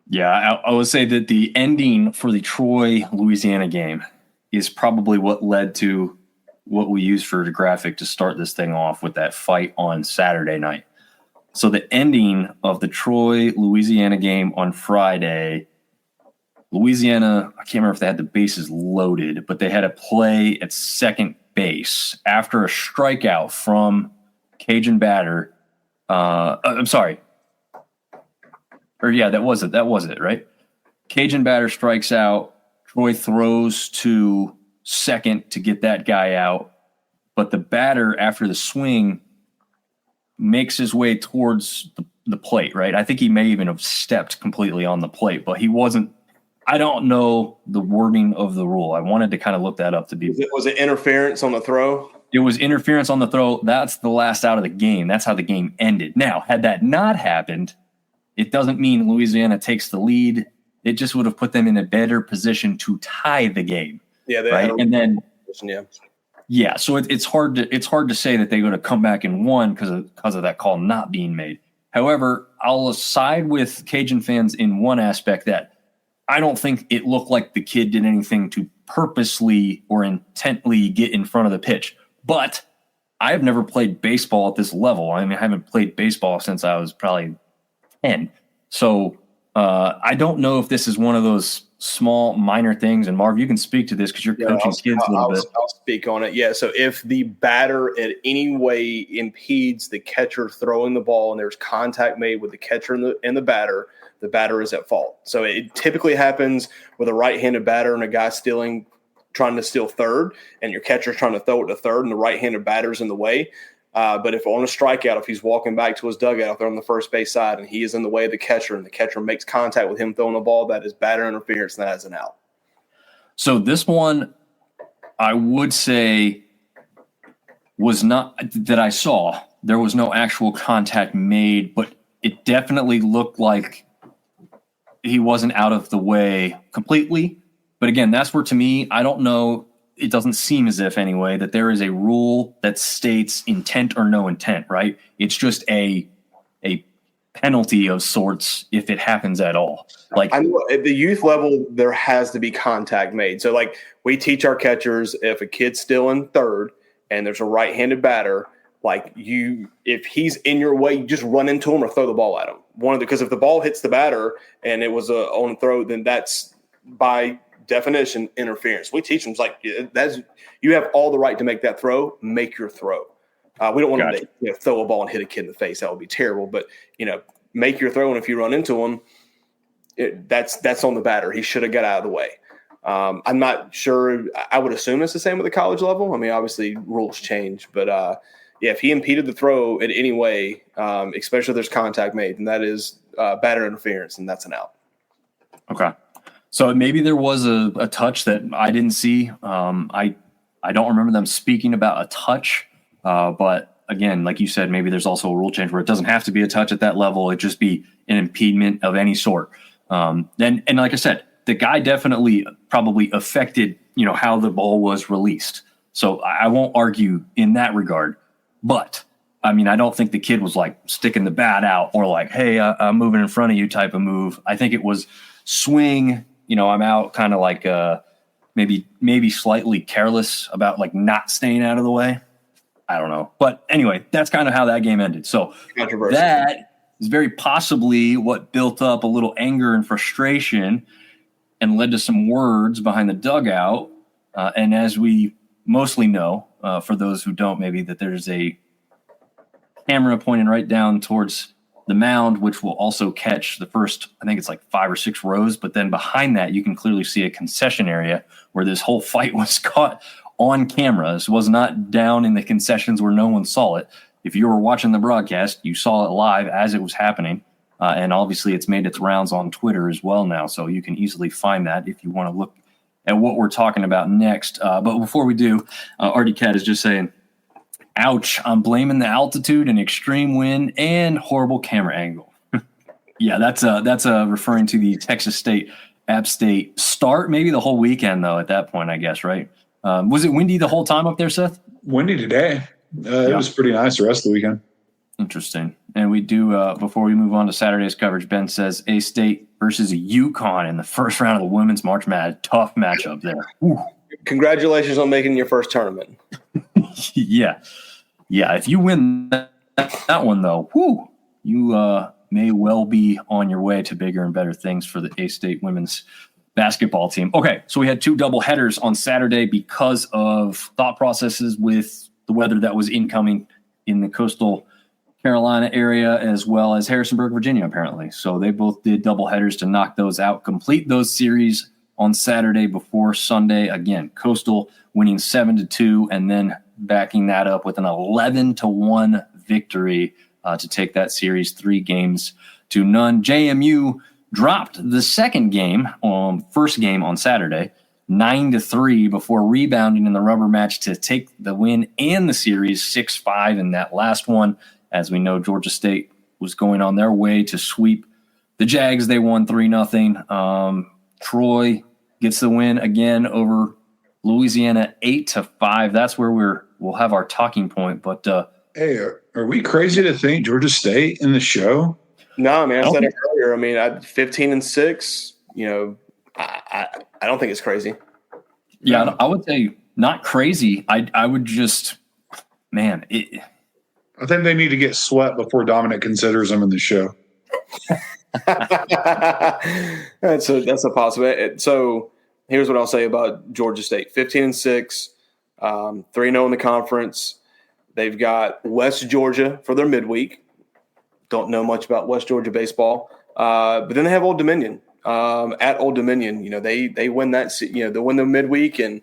Yeah, I would say that the ending for the Troy-Louisiana game is probably what led to what we used for the graphic to start this thing off with that fight on Saturday night. So the ending of the Troy-Louisiana game on Friday, Louisiana, I can't remember if they had the bases loaded, but they had a play at second base after a strikeout from Cajun batter. I'm sorry. Or yeah, that was it, right? Cajun batter strikes out. Troy throws to second to get that guy out. But the batter, after the swing, makes his way towards the plate, right? I think he may even have stepped completely on the plate, but he wasn't. I don't know the wording of the rule. I wanted to kind of look that up to be. Was it interference on the throw? It was interference on the throw. That's the last out of the game. That's how the game ended. Now, had that not happened, it doesn't mean Louisiana takes the lead. It just would have put them in a better position to tie the game. Yeah, they right. And then, yeah. So it's hard to say that they would have come back and won because of that call not being made. However, I'll side with Cajun fans in one aspect that I don't think it looked like the kid did anything to purposely or intently get in front of the pitch. But I have never played baseball at this level. I mean, I haven't played baseball since I was probably 10. So I don't know if this is one of those small minor things. And Marv, you can speak to this because you're coaching kids a little bit. I'll speak on it. Yeah. So if the batter in any way impedes the catcher throwing the ball and there's contact made with the catcher and the batter is at fault. So it typically happens with a right-handed batter and a guy trying to steal third, and your catcher's trying to throw it to third, and the right-handed batter's in the way. But if on a strikeout, if he's walking back to his dugout there on the first base side and he is in the way of the catcher and the catcher makes contact with him throwing the ball, that is batter interference, and that is an out. So this one, I would say, was not that I saw. There was no actual contact made, but it definitely looked like he wasn't out of the way completely. But again, that's where, to me, I don't know. It doesn't seem as if, anyway, that there is a rule that states intent or no intent, right? It's just a penalty of sorts if it happens at all. Like, I know at the youth level, there has to be contact made. So, like, we teach our catchers, if a kid's still in third and there's a right-handed batter, like, if he's in your way, you just run into him or throw the ball at him. Because if the ball hits the batter and it was on throw, then that's by definition interference. We teach them, like, you have all the right to make that throw. Make your throw. We don't want to throw a ball and hit a kid in the face. That would be terrible. But make your throw, and if you run into him, that's on the batter. He should have got out of the way. I'm not sure. I would assume it's the same with the college level. I mean, obviously rules change, but if he impeded the throw in any way, especially if there's contact made, then that is batter interference, and that's an out. Okay. So maybe there was a touch that I didn't see. I don't remember them speaking about a touch, but again, like you said, maybe there's also a rule change where it doesn't have to be a touch at that level. It just be an impediment of any sort. And like I said, the guy definitely probably affected, how the ball was released. So I won't argue in that regard. But I mean, I don't think the kid was like sticking the bat out or like, hey, I'm moving in front of you type of move. I think it was swing, I'm out, kind of like maybe slightly careless about like not staying out of the way. I don't know. But anyway, that's kind of how that game ended. So that is very possibly what built up a little anger and frustration and led to some words behind the dugout. And as we mostly know, for those who don't, maybe, that there's a camera pointing right down towards the mound, which will also catch the first, I think it's like 5 or 6 rows. But then behind that, you can clearly see a concession area where this whole fight was caught on camera. This was not down in the concessions where no one saw it. If you were watching the broadcast, you saw it live as it was happening. And obviously it's made its rounds on Twitter as well now. So you can easily find that if you want to look at what we're talking about next. But before we do, Artie Cat is just saying, ouch, I'm blaming the altitude and extreme wind and horrible camera angle. Yeah, that's referring to the Texas State App State start, maybe the whole weekend, though, at that point, I guess, right? Was it windy the whole time up there, Seth? Windy today. It was pretty nice the rest of the weekend. Interesting. And we do, before we move on to Saturday's coverage, Ben says A-State versus UConn in the first round of the Women's March Madness. Tough matchup there. Ooh. Congratulations on making your first tournament. Yeah. If you win that one, though, you may well be on your way to bigger and better things for the A-State women's basketball team. Okay, so we had 2 double headers on Saturday because of thought processes with the weather that was incoming in the coastal Carolina area, as well as Harrisonburg, Virginia, apparently. So they both did double headers to knock those out, complete those series on Saturday before Sunday. Again, Coastal winning 7-2, and then backing that up with an 11-1 victory to take that series 3-0. JMU dropped the first game on Saturday, 9-3, before rebounding in the rubber match to take the win and the series 6-5 in that last one. As we know, Georgia State was going on their way to sweep the Jags. They won 3-0. Troy gets the win again over Louisiana 8-5. That's where we'll have our talking point. But hey, are we crazy to think Georgia State in the show? No, man. I said it earlier. I mean, 15-6. I don't think it's crazy. Yeah, I would say not crazy. I would just, man. I think they need to get swept before Dominic considers them in the show. That's a possibility. So here's what I'll say about Georgia State: 15-6, 3-0 in the conference. They've got West Georgia for their midweek. Don't know much about West Georgia baseball, but then they have Old Dominion. At Old Dominion, they win that. They win the midweek and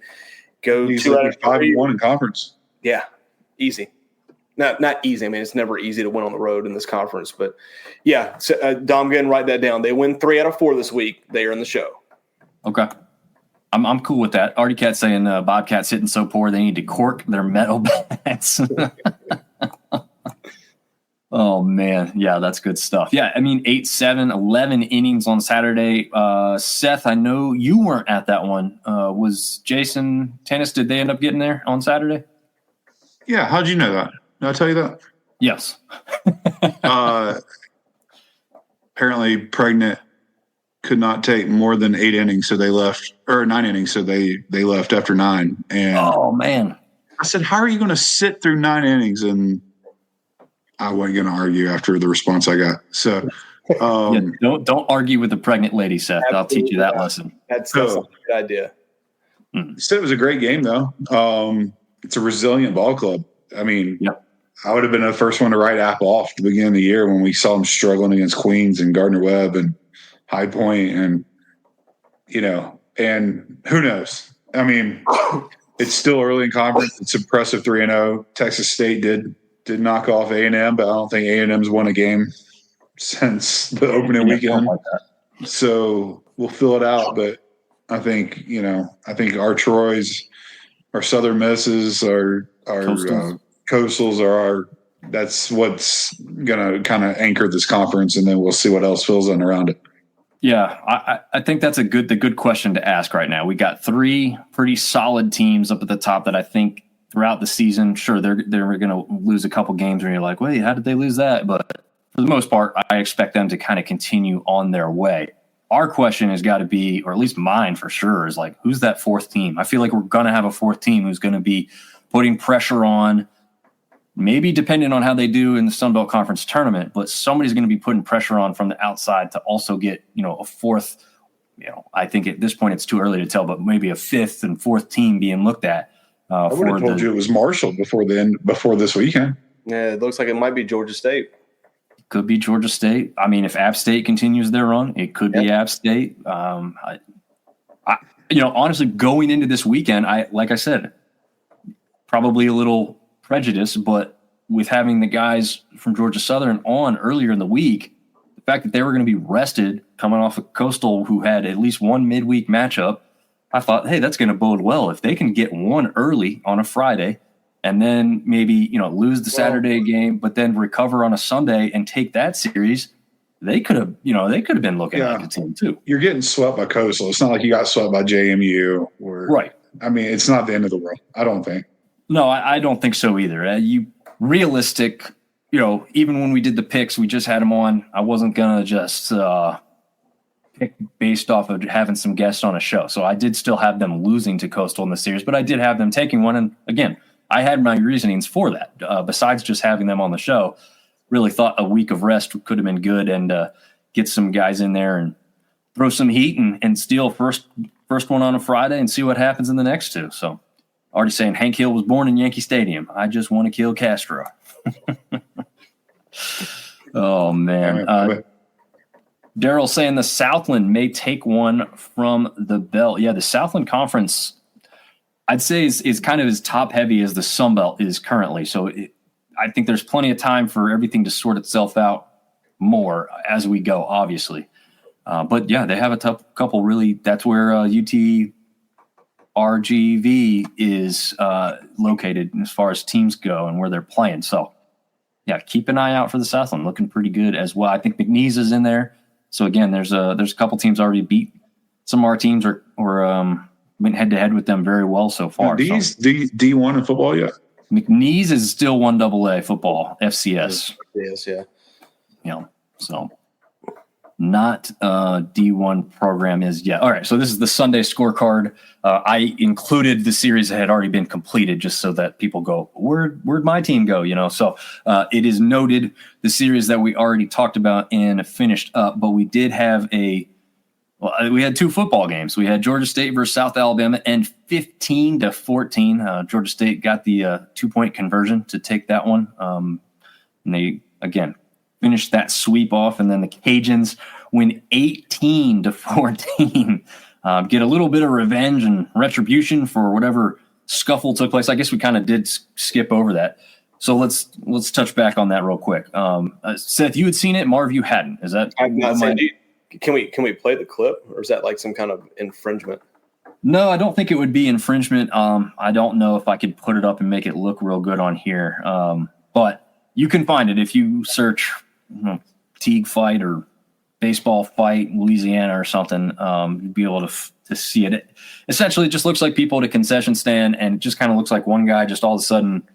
go 5-1 in conference. Yeah, easy. Not easy. I mean, it's never easy to win on the road in this conference, but yeah. So, Dom, again, write that down. They win 3 out of 4 this week. They are in the show. Okay. I'm cool with that. Artie Cat saying Bobcats hitting so poor they need to cork their metal bats. Oh, man. Yeah, that's good stuff. Yeah, I mean, 8-7, 11 innings on Saturday. Seth, I know you weren't at that one. Was Jason Tennis, did they end up getting there on Saturday? Yeah, how'd you know that? Did I tell you that? Yes. Apparently pregnant, could not take more than 8 innings, so they left, or 9 innings, so they left after 9. And oh, man. I said, how are you going to sit through 9 innings? And I wasn't going to argue after the response I got. So don't argue with the pregnant lady, Seth. I'll teach you that lesson. That's a good idea. Said it was a great game, though. It's a resilient ball club. I mean, I would have been the first one to write Apple off at the beginning of the year when we saw them struggling against Queens and Gardner-Webb and High Point, and and who knows? I mean, it's still early in conference. It's impressive 3-0. Texas State did knock off A&M, but I don't think A&M's won a game since the opening weekend. Like so we'll fill it out, but I think our Troys, our Southern Misses, our Coastals are that's what's gonna kind of anchor this conference, and then we'll see what else fills in around it. Yeah, I think that's the good question to ask right now. We got 3 pretty solid teams up at the top that I think throughout the season. Sure, they're going to lose a couple games where you're like, wait, how did they lose that? But for the most part, I expect them to kind of continue on their way. Our question has got to be, or at least mine for sure, is like, who's that fourth team? I feel like we're going to have a fourth team who's going to be putting pressure on, maybe depending on how they do in the sunbelt conference tournament, but somebody's going to be putting pressure on from the outside to also get, a fourth. I think at this point it's too early to tell, but maybe a fifth and fourth team being looked at. I would have told you it was Marshall before this weekend. Yeah, it looks like it might be Georgia State. Could be Georgia State. I mean, if App State continues their run, it could be App State. Honestly, going into this weekend, like I said, probably a little prejudice, but with having the guys from Georgia Southern on earlier in the week, the fact that they were going to be rested coming off of Coastal, who had at least one midweek matchup, I thought, hey, that's going to bode well. If they can get one early on a Friday and then maybe, lose the Saturday game, but then recover on a Sunday and take that series, they could have been looking at a team too. You're getting swept by Coastal. It's not like you got swept by JMU right. I mean, it's not the end of the world, I don't think. No, I don't think so either. Realistic, even when we did the picks, we just had them on. I wasn't going to just pick based off of having some guests on a show. So I did still have them losing to Coastal in the series, but I did have them taking one. And again, I had my reasonings for that. Besides just having them on the show, really thought a week of rest could have been good and get some guys in there and throw some heat and steal first one on a Friday and see what happens in the next two. So already saying Hank Hill was born in Yankee Stadium. I just want to kill Castro. Oh, man. Daryl saying the Southland may take one from the belt. Yeah, the Southland Conference, I'd say, is kind of as top-heavy as the Sun Belt is currently. So I think there's plenty of time for everything to sort itself out more as we go, obviously. But, yeah, they have a couple really – that's where UT RGV is located as far as teams go and where they're playing. So, yeah, keep an eye out for the Southland. Looking pretty good as well. I think McNeese is in there. So, again, there's a couple teams already beat some of our teams or went head-to-head with them very well so far. D1 in football yet? McNeese is still 1AA football, FCS. Yes, yeah. So not D1 program is yet. All right, so this is the Sunday scorecard. I included the series that had already been completed just so that people go, where'd my team go? So it is noted the series that we already talked about and finished up, but we did have we had two football games. We had Georgia State versus South Alabama, and 15-14. Georgia State got the 2-point conversion to take that one. And they, again, finished that sweep off, and then the Cajuns win 18-14. Get a little bit of revenge and retribution for whatever scuffle took place. I guess we kind of did skip over that. So let's touch back on that real quick. Seth, you had seen it. Marv, you hadn't. Is that? I've not seen it. Can we play the clip, or is that like some kind of infringement? No, I don't think it would be infringement. I don't know if I could put it up and make it look real good on here. But you can find it if you search Tigue fight or baseball fight Louisiana or something. You'd be able to see it. Essentially, it just looks like people at a concession stand, and it just kind of looks like one guy just all of a sudden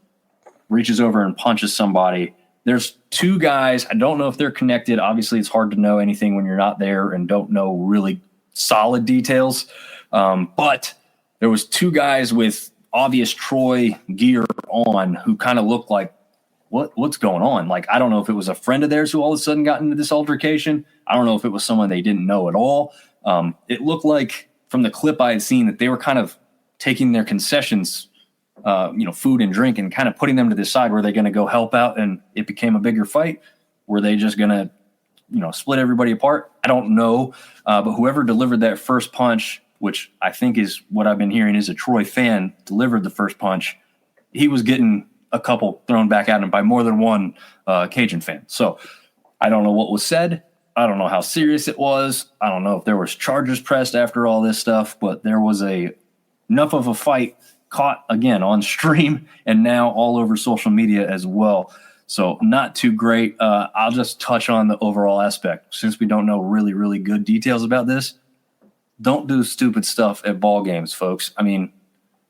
reaches over and punches somebody. There's two guys. I don't know if they're connected. Obviously, it's hard to know anything when you're not there and don't know really solid details. But there was two guys with obvious Troy gear on who kind of looked like, what's going on? Like, I don't know if it was a friend of theirs who all of a sudden got into this altercation. I don't know if it was someone they didn't know at all. It looked like from the clip I had seen that they were kind of taking their concessions, food and drink, and kind of putting them to the side. Were they going to go help out and it became a bigger fight? Were they just going to, split everybody apart? I don't know. But whoever delivered that first punch, which I think is what I've been hearing is a Troy fan, delivered the first punch, he was getting a couple thrown back at him by more than one Cajun fan. So I don't know what was said. I don't know how serious it was. I don't know if there was charges pressed after all this stuff, but there was enough of a fight caught again on stream and now all over social media as well. So not too great. I'll just touch on the overall aspect. Since we don't know really, really good details about this, don't do stupid stuff at ball games, folks. I mean,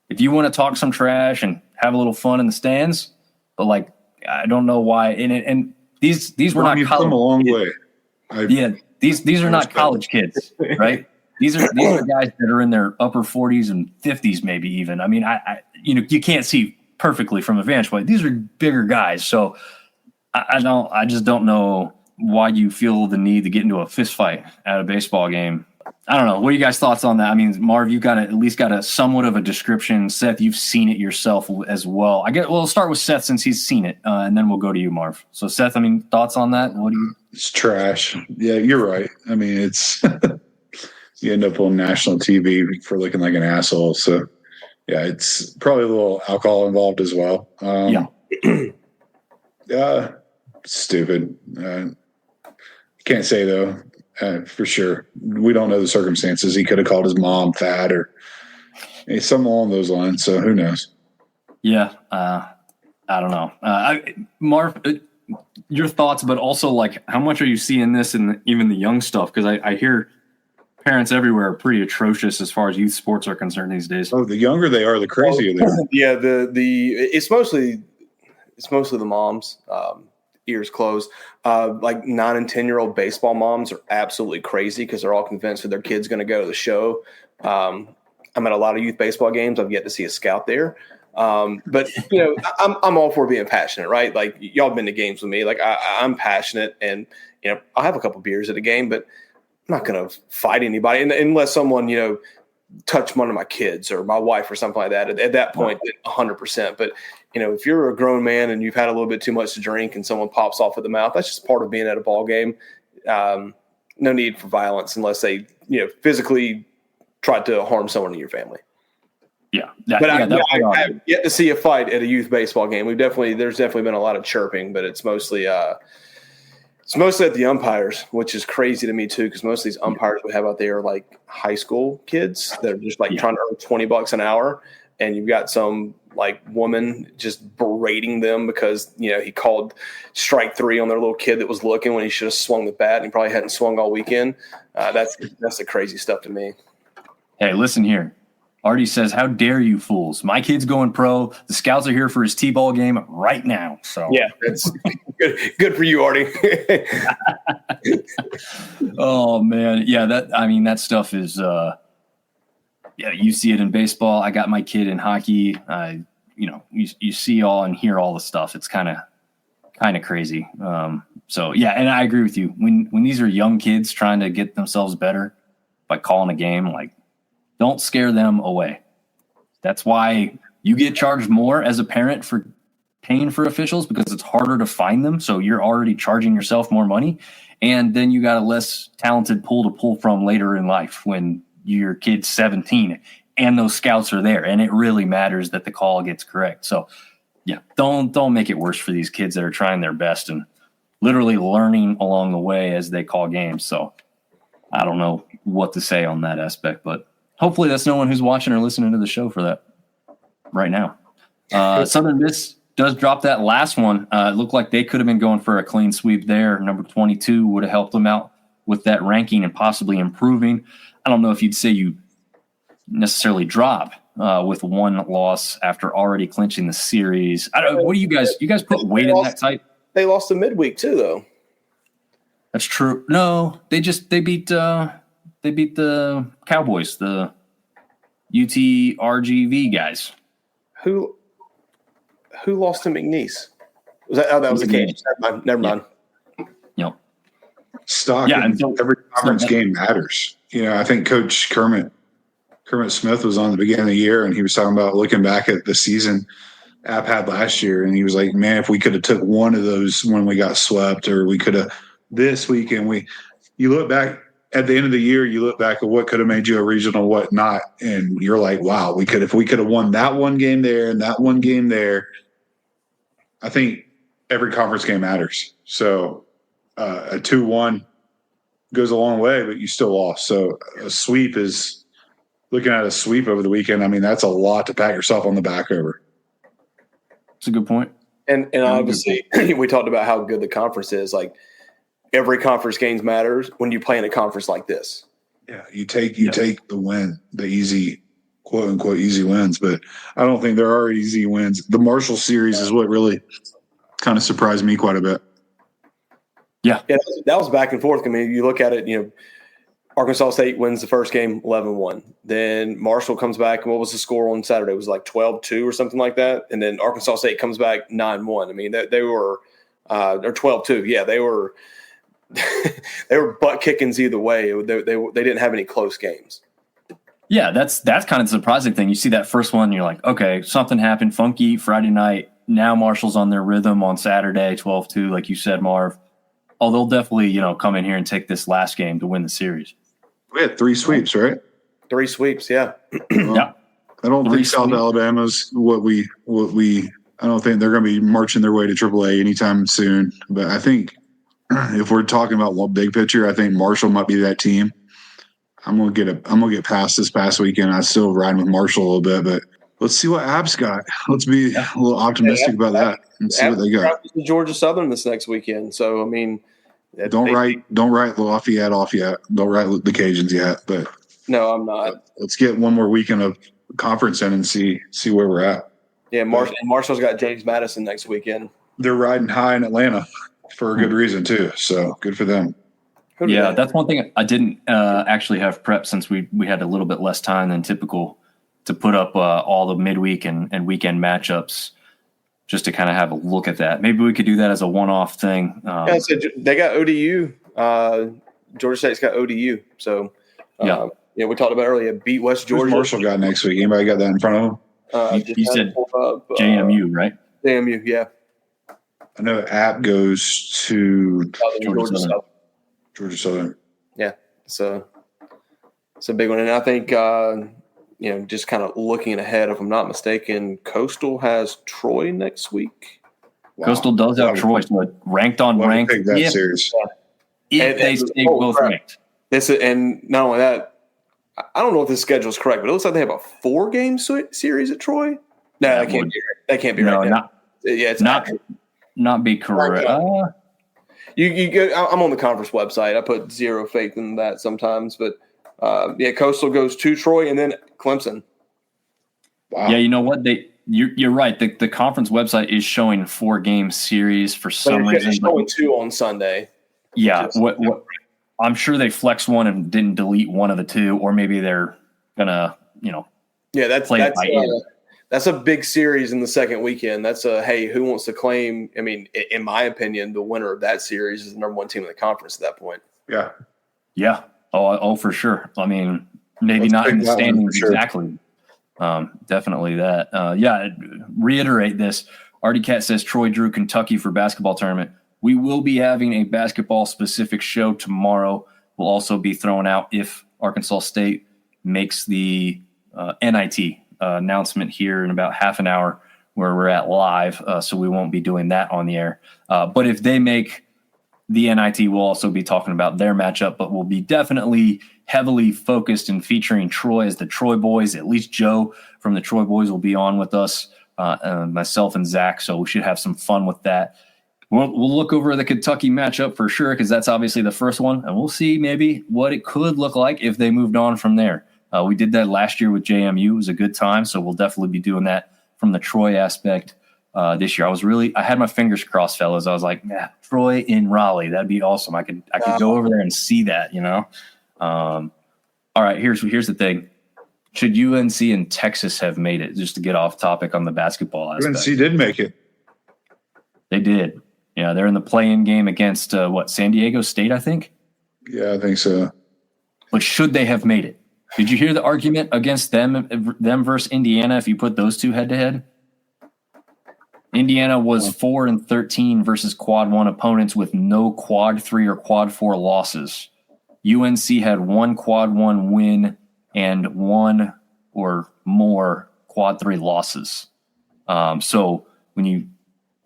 if you want to talk some trash and have a little fun in the stands, but like I don't know why. And these were not you've college come a long kids. way. These are not college kids, right? These are guys that are in their upper 40s and 50s, maybe even. I mean, I you can't see perfectly from a vantage point. These are bigger guys, so I just don't know why you feel the need to get into a fist fight at a baseball game. I don't know. What are you guys' thoughts on that? I mean, Marv, you at least got a somewhat of a description. Seth, you've seen it yourself as well. We'll start with Seth since he's seen it, and then we'll go to you, Marv. So, Seth, I mean, thoughts on that? What do you? It's trash. Yeah, you're right. I mean, it's you end up on national TV for looking like an asshole. So, yeah, it's probably a little alcohol involved as well. Yeah, stupid. Can't say though. For sure. We don't know the circumstances. He could have called his mom fat or something along those lines. So who knows? Yeah. I don't know. Marv, your thoughts, but also like how much are you seeing this in even the young stuff? Because I hear parents everywhere are pretty atrocious as far as youth sports are concerned these days. Oh, the younger they are, the crazier they are. Yeah. It's mostly the moms. Ears closed. Like 9 and 10-year-old baseball moms are absolutely crazy because they're all convinced that their kid's going to go to the show. I'm at a lot of youth baseball games. I've yet to see a scout there. But I'm all for being passionate, right? Like y'all been to games with me. Like I'm passionate, and I'll have a couple beers at a game, but I'm not going to fight anybody unless someone touch one of my kids or my wife or something like that. At that point, 100%. But if you're a grown man and you've had a little bit too much to drink and someone pops off at the mouth, that's just part of being at a ball game. No need for violence unless they physically tried to harm someone in your family. Yeah, I have yet to see a fight at a youth baseball game. There's definitely been a lot of chirping, but it's mostly at the umpires, which is crazy to me too, because most of these umpires we have out there are like high school kids that are just like trying to earn $20 an hour, and you've got some like woman just berating them because he called strike 3 on their little kid that was looking when he should have swung the bat and he probably hadn't swung all weekend. That's the crazy stuff to me. Hey, listen here. Artie says, "How dare you fools? My kid's going pro. The scouts are here for his T-ball game right now." So yeah, that's good for you, Artie. Oh man, yeah. That stuff is. You see it in baseball. I got my kid in hockey. You see all and hear all the stuff. It's kind of crazy. So yeah, and I agree with you. When these are young kids trying to get themselves better by calling a game, like, don't scare them away. That's why you get charged more as a parent for paying for officials, because it's harder to find them. So you're already charging yourself more money. And then you got a less talented pool to pull from later in life when your kid's 17 and those scouts are there. And it really matters that the call gets correct. So yeah, don't make it worse for these kids that are trying their best and literally learning along the way as they call games. So I don't know what to say on that aspect, but hopefully that's no one who's watching or listening to the show for that right now. Southern Miss does drop that last one. It looked like they could have been going for a clean sweep there. Number 22 would have helped them out with that ranking and possibly improving. I don't know if you'd say you necessarily drop with one loss after already clinching the series. What do you guys put weight in that type? They lost the midweek too, though. That's true. No, they beat the Cowboys, the UTRGV guys. Who lost to McNeese? That was the case. Never mind. Yep. Stock in every conference game matters. I think Coach Kermit Smith was on the beginning of the year, and he was talking about looking back at the season App had last year, and he was like, "Man, if we could have took one of those when we got swept, or we could have this weekend." You look back at the end of the year, you look back at what could have made you a regional, what not, and you're like, "Wow, if we could have won that one game there and that one game there." I think every conference game matters. So a 2-1 goes a long way, but you still lost. So a sweep is looking at a sweep over the weekend. I mean, that's a lot to pat yourself on the back over. That's a good point. And obviously we talked about how good the conference is. Like every conference games matters when you play in a conference like this. Yeah. You take the win, the easy quote unquote easy wins, but I don't think there are easy wins. The Marshall series is what really kind of surprised me quite a bit. Yeah, that was back and forth. I mean, you look at it, Arkansas State wins the first game 11-1. Then Marshall comes back, and what was the score on Saturday? It was like 12-2 or something like that. And then Arkansas State comes back 9-1. I mean, they were or 12-2. Yeah, they were they were butt kickings either way. They didn't have any close games. Yeah, that's kind of the surprising thing. You see that first one, you're like, okay, something happened funky Friday night. Now Marshall's on their rhythm on Saturday, 12-2, like you said, Marv. Oh, they'll definitely, come in here and take this last game to win the series. We had 3 sweeps, right? 3 sweeps, yeah. Yeah. I don't think South Alabama's what we I don't think they're going to be marching their way to AAA anytime soon. But I think if we're talking about one big picture, I think Marshall might be that team. I'm gonna get past this past weekend. I still riding with Marshall a little bit, but let's see what App's got. Let's be a little optimistic about that and see what they got. Georgia Southern this next weekend. So I mean, don't write Lafayette off yet. Don't write the Cajuns yet. But no, I'm not. Let's get one more weekend of conference in and see where we're at. Yeah, Marshall's got James Madison next weekend. They're riding high in Atlanta for a good reason too. So good for them. Yeah, that's one thing I didn't actually have prepped since we had a little bit less time than typical to put up all the midweek and weekend matchups just to kind of have a look at that. Maybe we could do that as a one-off thing. So they got ODU. Georgia State's got ODU. So, we talked about earlier, beat West Georgia. Who's Marshall got next week? Anybody got that in front of them? You said JMU, right? JMU, yeah. I know App goes to Georgia Southern. Georgia Southern. Yeah, it's a big one. And I think, just kind of looking ahead, if I'm not mistaken, Coastal has Troy next week. Wow. Coastal does have Troy, so ranked on ranked. Take that series. If they stay both ranked. And not only that, I don't know if this schedule is correct, but it looks like they have a 4-game series at Troy. No, that can't be right. That can't be right. It's not be correct. You go. I'm on the conference website. I put zero faith in that sometimes, but Coastal goes to Troy and then Clemson. Wow. Yeah, you know what? You're right. The conference website is showing 4-game series for some reason. It's showing 2 on Sunday. Yeah, what I'm sure they flexed one and didn't delete one of the 2, or maybe they're gonna that's a big series in the second weekend. That's who wants to claim? I mean, in my opinion, the winner of that series is the number 1 team in the conference at that point. Yeah. Yeah. Oh, for sure. I mean, maybe not in the standings exactly. Definitely that. Reiterate this. Artie Cat says Troy drew Kentucky for basketball tournament. We will be having a basketball-specific show tomorrow. We'll also be throwing out if Arkansas State makes the NIT announcement here in about half an hour where we're at live, so we won't be doing that on the air. But if they make the NIT, we'll also be talking about their matchup, but we'll be definitely heavily focused and featuring Troy as the Troy boys. At least Joe from the Troy boys will be on with us, myself and Zach, so we should have some fun with that. We'll look over the Kentucky matchup for sure because that's obviously the first one, and we'll see maybe what it could look like if they moved on from there. We did that last year with JMU. It was a good time, so we'll definitely be doing that from the Troy aspect this year. I had my fingers crossed, fellas. I was like, Troy in Raleigh, that'd be awesome. I could go over there and see that, All right, here's the thing. Should UNC and Texas have made it, just to get off topic on the basketball aspect? UNC did make it. They did. Yeah, they're in the play-in game against, San Diego State, I think? Yeah, I think so. But should they have made it? Did you hear the argument against them versus Indiana if you put those two head-to-head? Indiana was 4-13 versus quad 1 opponents with no quad 3 or quad 4 losses. UNC had 1 quad 1 win and 1 or more quad 3 losses. So when you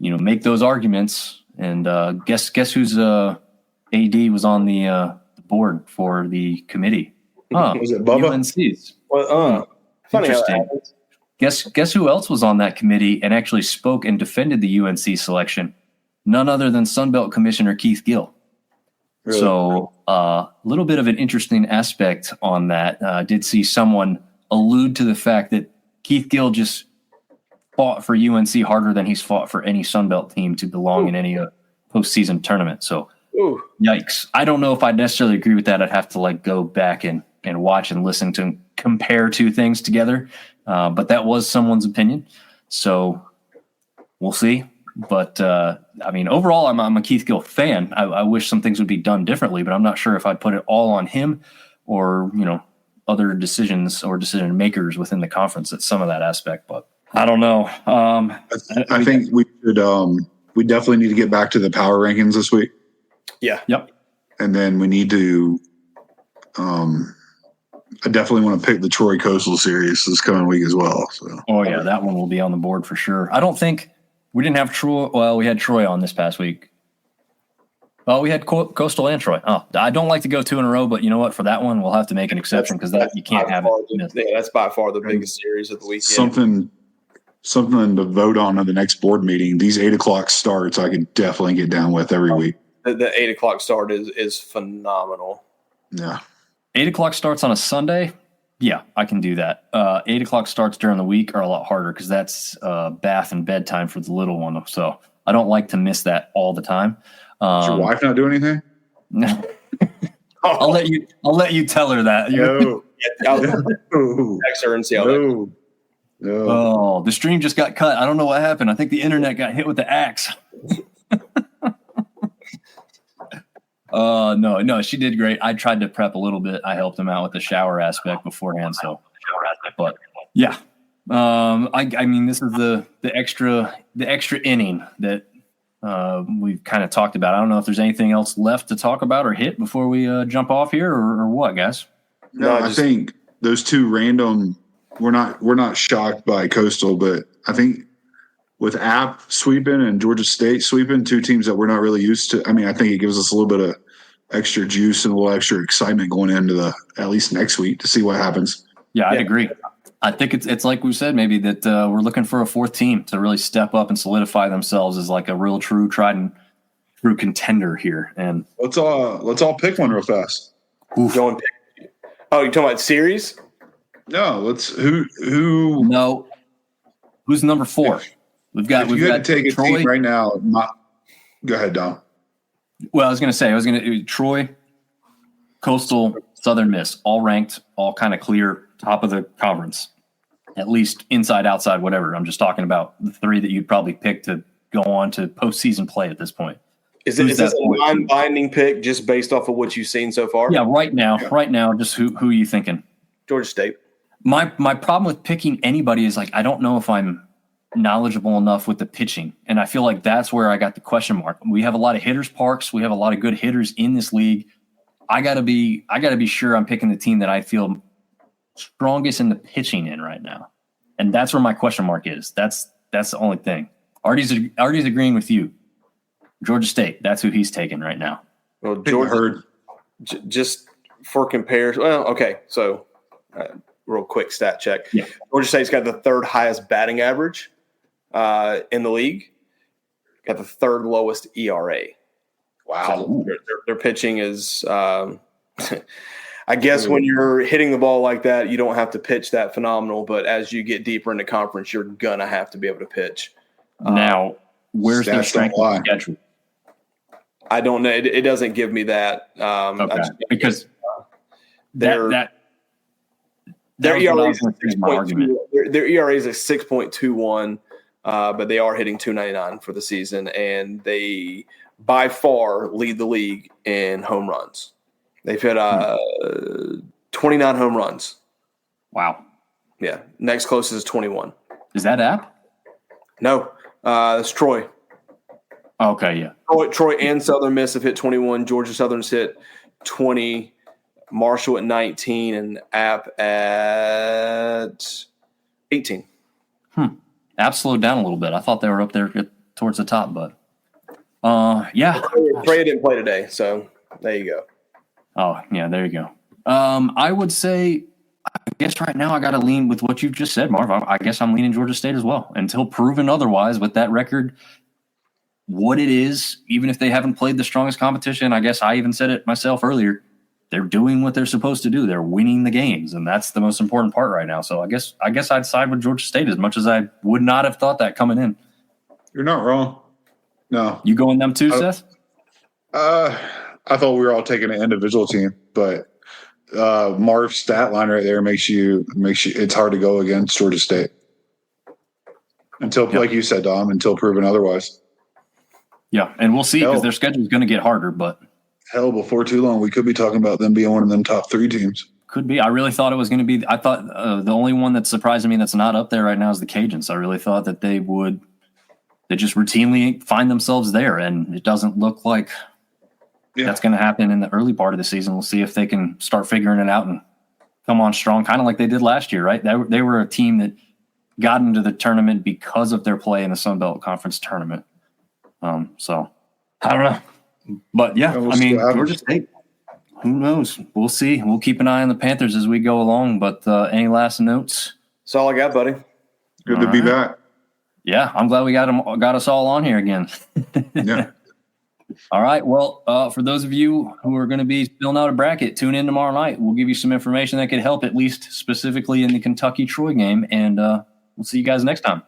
make those arguments, and guess who's AD was on the board for the committee? Was it Bubba? UNC's. Well, funny interesting. Guess who else was on that committee and actually spoke and defended the UNC selection? None other than Sunbelt Commissioner Keith Gill. Really? So a little bit of an interesting aspect on that. Did see someone allude to the fact that Keith Gill just fought for UNC harder than he's fought for any sunbelt team to belong in any postseason tournament. So, yikes. I don't know if I'd necessarily agree with that. I'd have to like go back and watch and listen to compare two things together. But that was someone's opinion. So we'll see. But, I mean, overall, I'm a Keith Gill fan. I wish some things would be done differently, but I'm not sure if I'd put it all on him or, other decisions or decision makers within the conference at some of that aspect. But I don't know. I think we should we definitely need to get back to the power rankings this week. Yeah. Yep. And then we need to I definitely want to pick the Troy Coastal Series this coming week as well. So. Oh, yeah, that one will be on the board for sure. I don't think we didn't have Troy. Well, we had Troy on this past week. Well, we had Coastal and Troy. Oh, I don't like to go 2 in a row, but you know what? For that one, we'll have to make an exception because that you can't have it. Yeah, that's by far the biggest series of the weekend. Something to vote on at the next board meeting. These 8:00 starts, I can definitely get down with every week. The 8:00 start is phenomenal. Yeah. 8:00 starts on a Sunday. Yeah, I can do that. 8:00 starts during the week are a lot harder because that's bath and bedtime for the little one. So I don't like to miss that all the time. Does your wife not do anything? No. I'll let you tell her that. No. Text her and see how that. No. Oh, the stream just got cut. I don't know what happened. I think the internet got hit with the axe. No, she did great. I tried to prep a little bit. I helped him out with the shower aspect beforehand. So, but yeah, I mean, this is the extra inning that we've kind of talked about. I don't know if there's anything else left to talk about or hit before we jump off here or what, guys. No, I think those two random. We're not shocked by Coastal, but I think with App sweeping and Georgia State sweeping, two teams that we're not really used to. I mean, I think it gives us a little bit of extra juice and a little extra excitement going into at least next week to see what happens. Yeah, I'd agree. I think it's like we said, maybe that we're looking for a fourth team to really step up and solidify themselves as like a real true tried and true contender here. And let's all pick one real fast. Going pick. Oh, you're talking about series? No, let's who. No, who's number 4? We've got to take a Troy team right now. Go ahead, Dom. Well, I was going to Troy, Coastal, Southern Miss, all ranked, all kind of clear, top of the conference, at least inside, outside, whatever. I'm just talking about the 3 that you'd probably pick to go on to postseason play at this point. Is this a non-binding pick just based off of what you've seen so far? Yeah, right now, just who are you thinking? Georgia State. My problem with picking anybody is like I don't know if I'm knowledgeable enough with the pitching, and I feel like that's where I got the question mark. We have a lot of hitters parks. We have a lot of good hitters in this league. I gotta be sure I'm picking the team that I feel strongest in the pitching in right now, and that's where my question mark is. That's the only thing. Artie's agreeing with you. Georgia State. That's who he's taking right now. Well, Georgia, just for comparison. Well, okay, so. Real quick stat check. Yeah. Georgia State's got the 3rd highest batting average in the league. Got the 3rd lowest ERA. Wow. So their pitching is I guess when you're hitting the ball like that, you don't have to pitch that phenomenal. But as you get deeper into conference, you're going to have to be able to pitch. Now, where's their strength of schedule? I don't know. It doesn't give me that. Okay. Because their ERA is 6.21, but they are hitting .299 for the season, and they by far lead the league in home runs. They've hit 29 home runs. Wow. Yeah. Next closest is 21. Is that App? No, it's Troy. Okay, yeah. Troy and Southern Miss have hit 21. Georgia Southern's hit 20. Marshall at 19 and App at 18. App slowed down a little bit. I thought they were up there towards the top, but yeah. Trey didn't play today, so there you go. Oh, yeah, there you go. I would say, I guess right now I got to lean with what you've just said, Marv. I guess I'm leaning Georgia State as well. Until proven otherwise with that record, what it is, even if they haven't played the strongest competition, I guess I even said it myself earlier, they're doing what they're supposed to do. They're winning the games, and that's the most important part right now. So I guess I'd side with Georgia State as much as I would not have thought that coming in. You're not wrong. No. You going them too, Seth? I thought we were all taking an individual team, but Marv's stat line right there makes you it's hard to go against Georgia State. Until, like you said, Dom, until proven otherwise. Yeah, and we'll see because their schedule is going to get harder, but hell, before too long, we could be talking about them being one of them top 3 teams. Could be. I really thought it was going to be. I thought the only one that's surprising me that's not up there right now is the Cajuns. I really thought that they just routinely find themselves there, and it doesn't look like that's going to happen in the early part of the season. We'll see if they can start figuring it out and come on strong, kind of like they did last year, right? They were a team that got into the tournament because of their play in the sunbelt conference tournament. So I don't know, but Georgia State, who knows? We'll see. We'll keep an eye on the Panthers as we go along, but any last notes? That's all I got, buddy. Good to be back. Yeah. I'm glad we got us all on here again. Yeah. All right. Well, for those of you who are going to be filling out a bracket, tune in tomorrow night. We'll give you some information that could help, at least specifically in the Kentucky-Troy game, and we'll see you guys next time.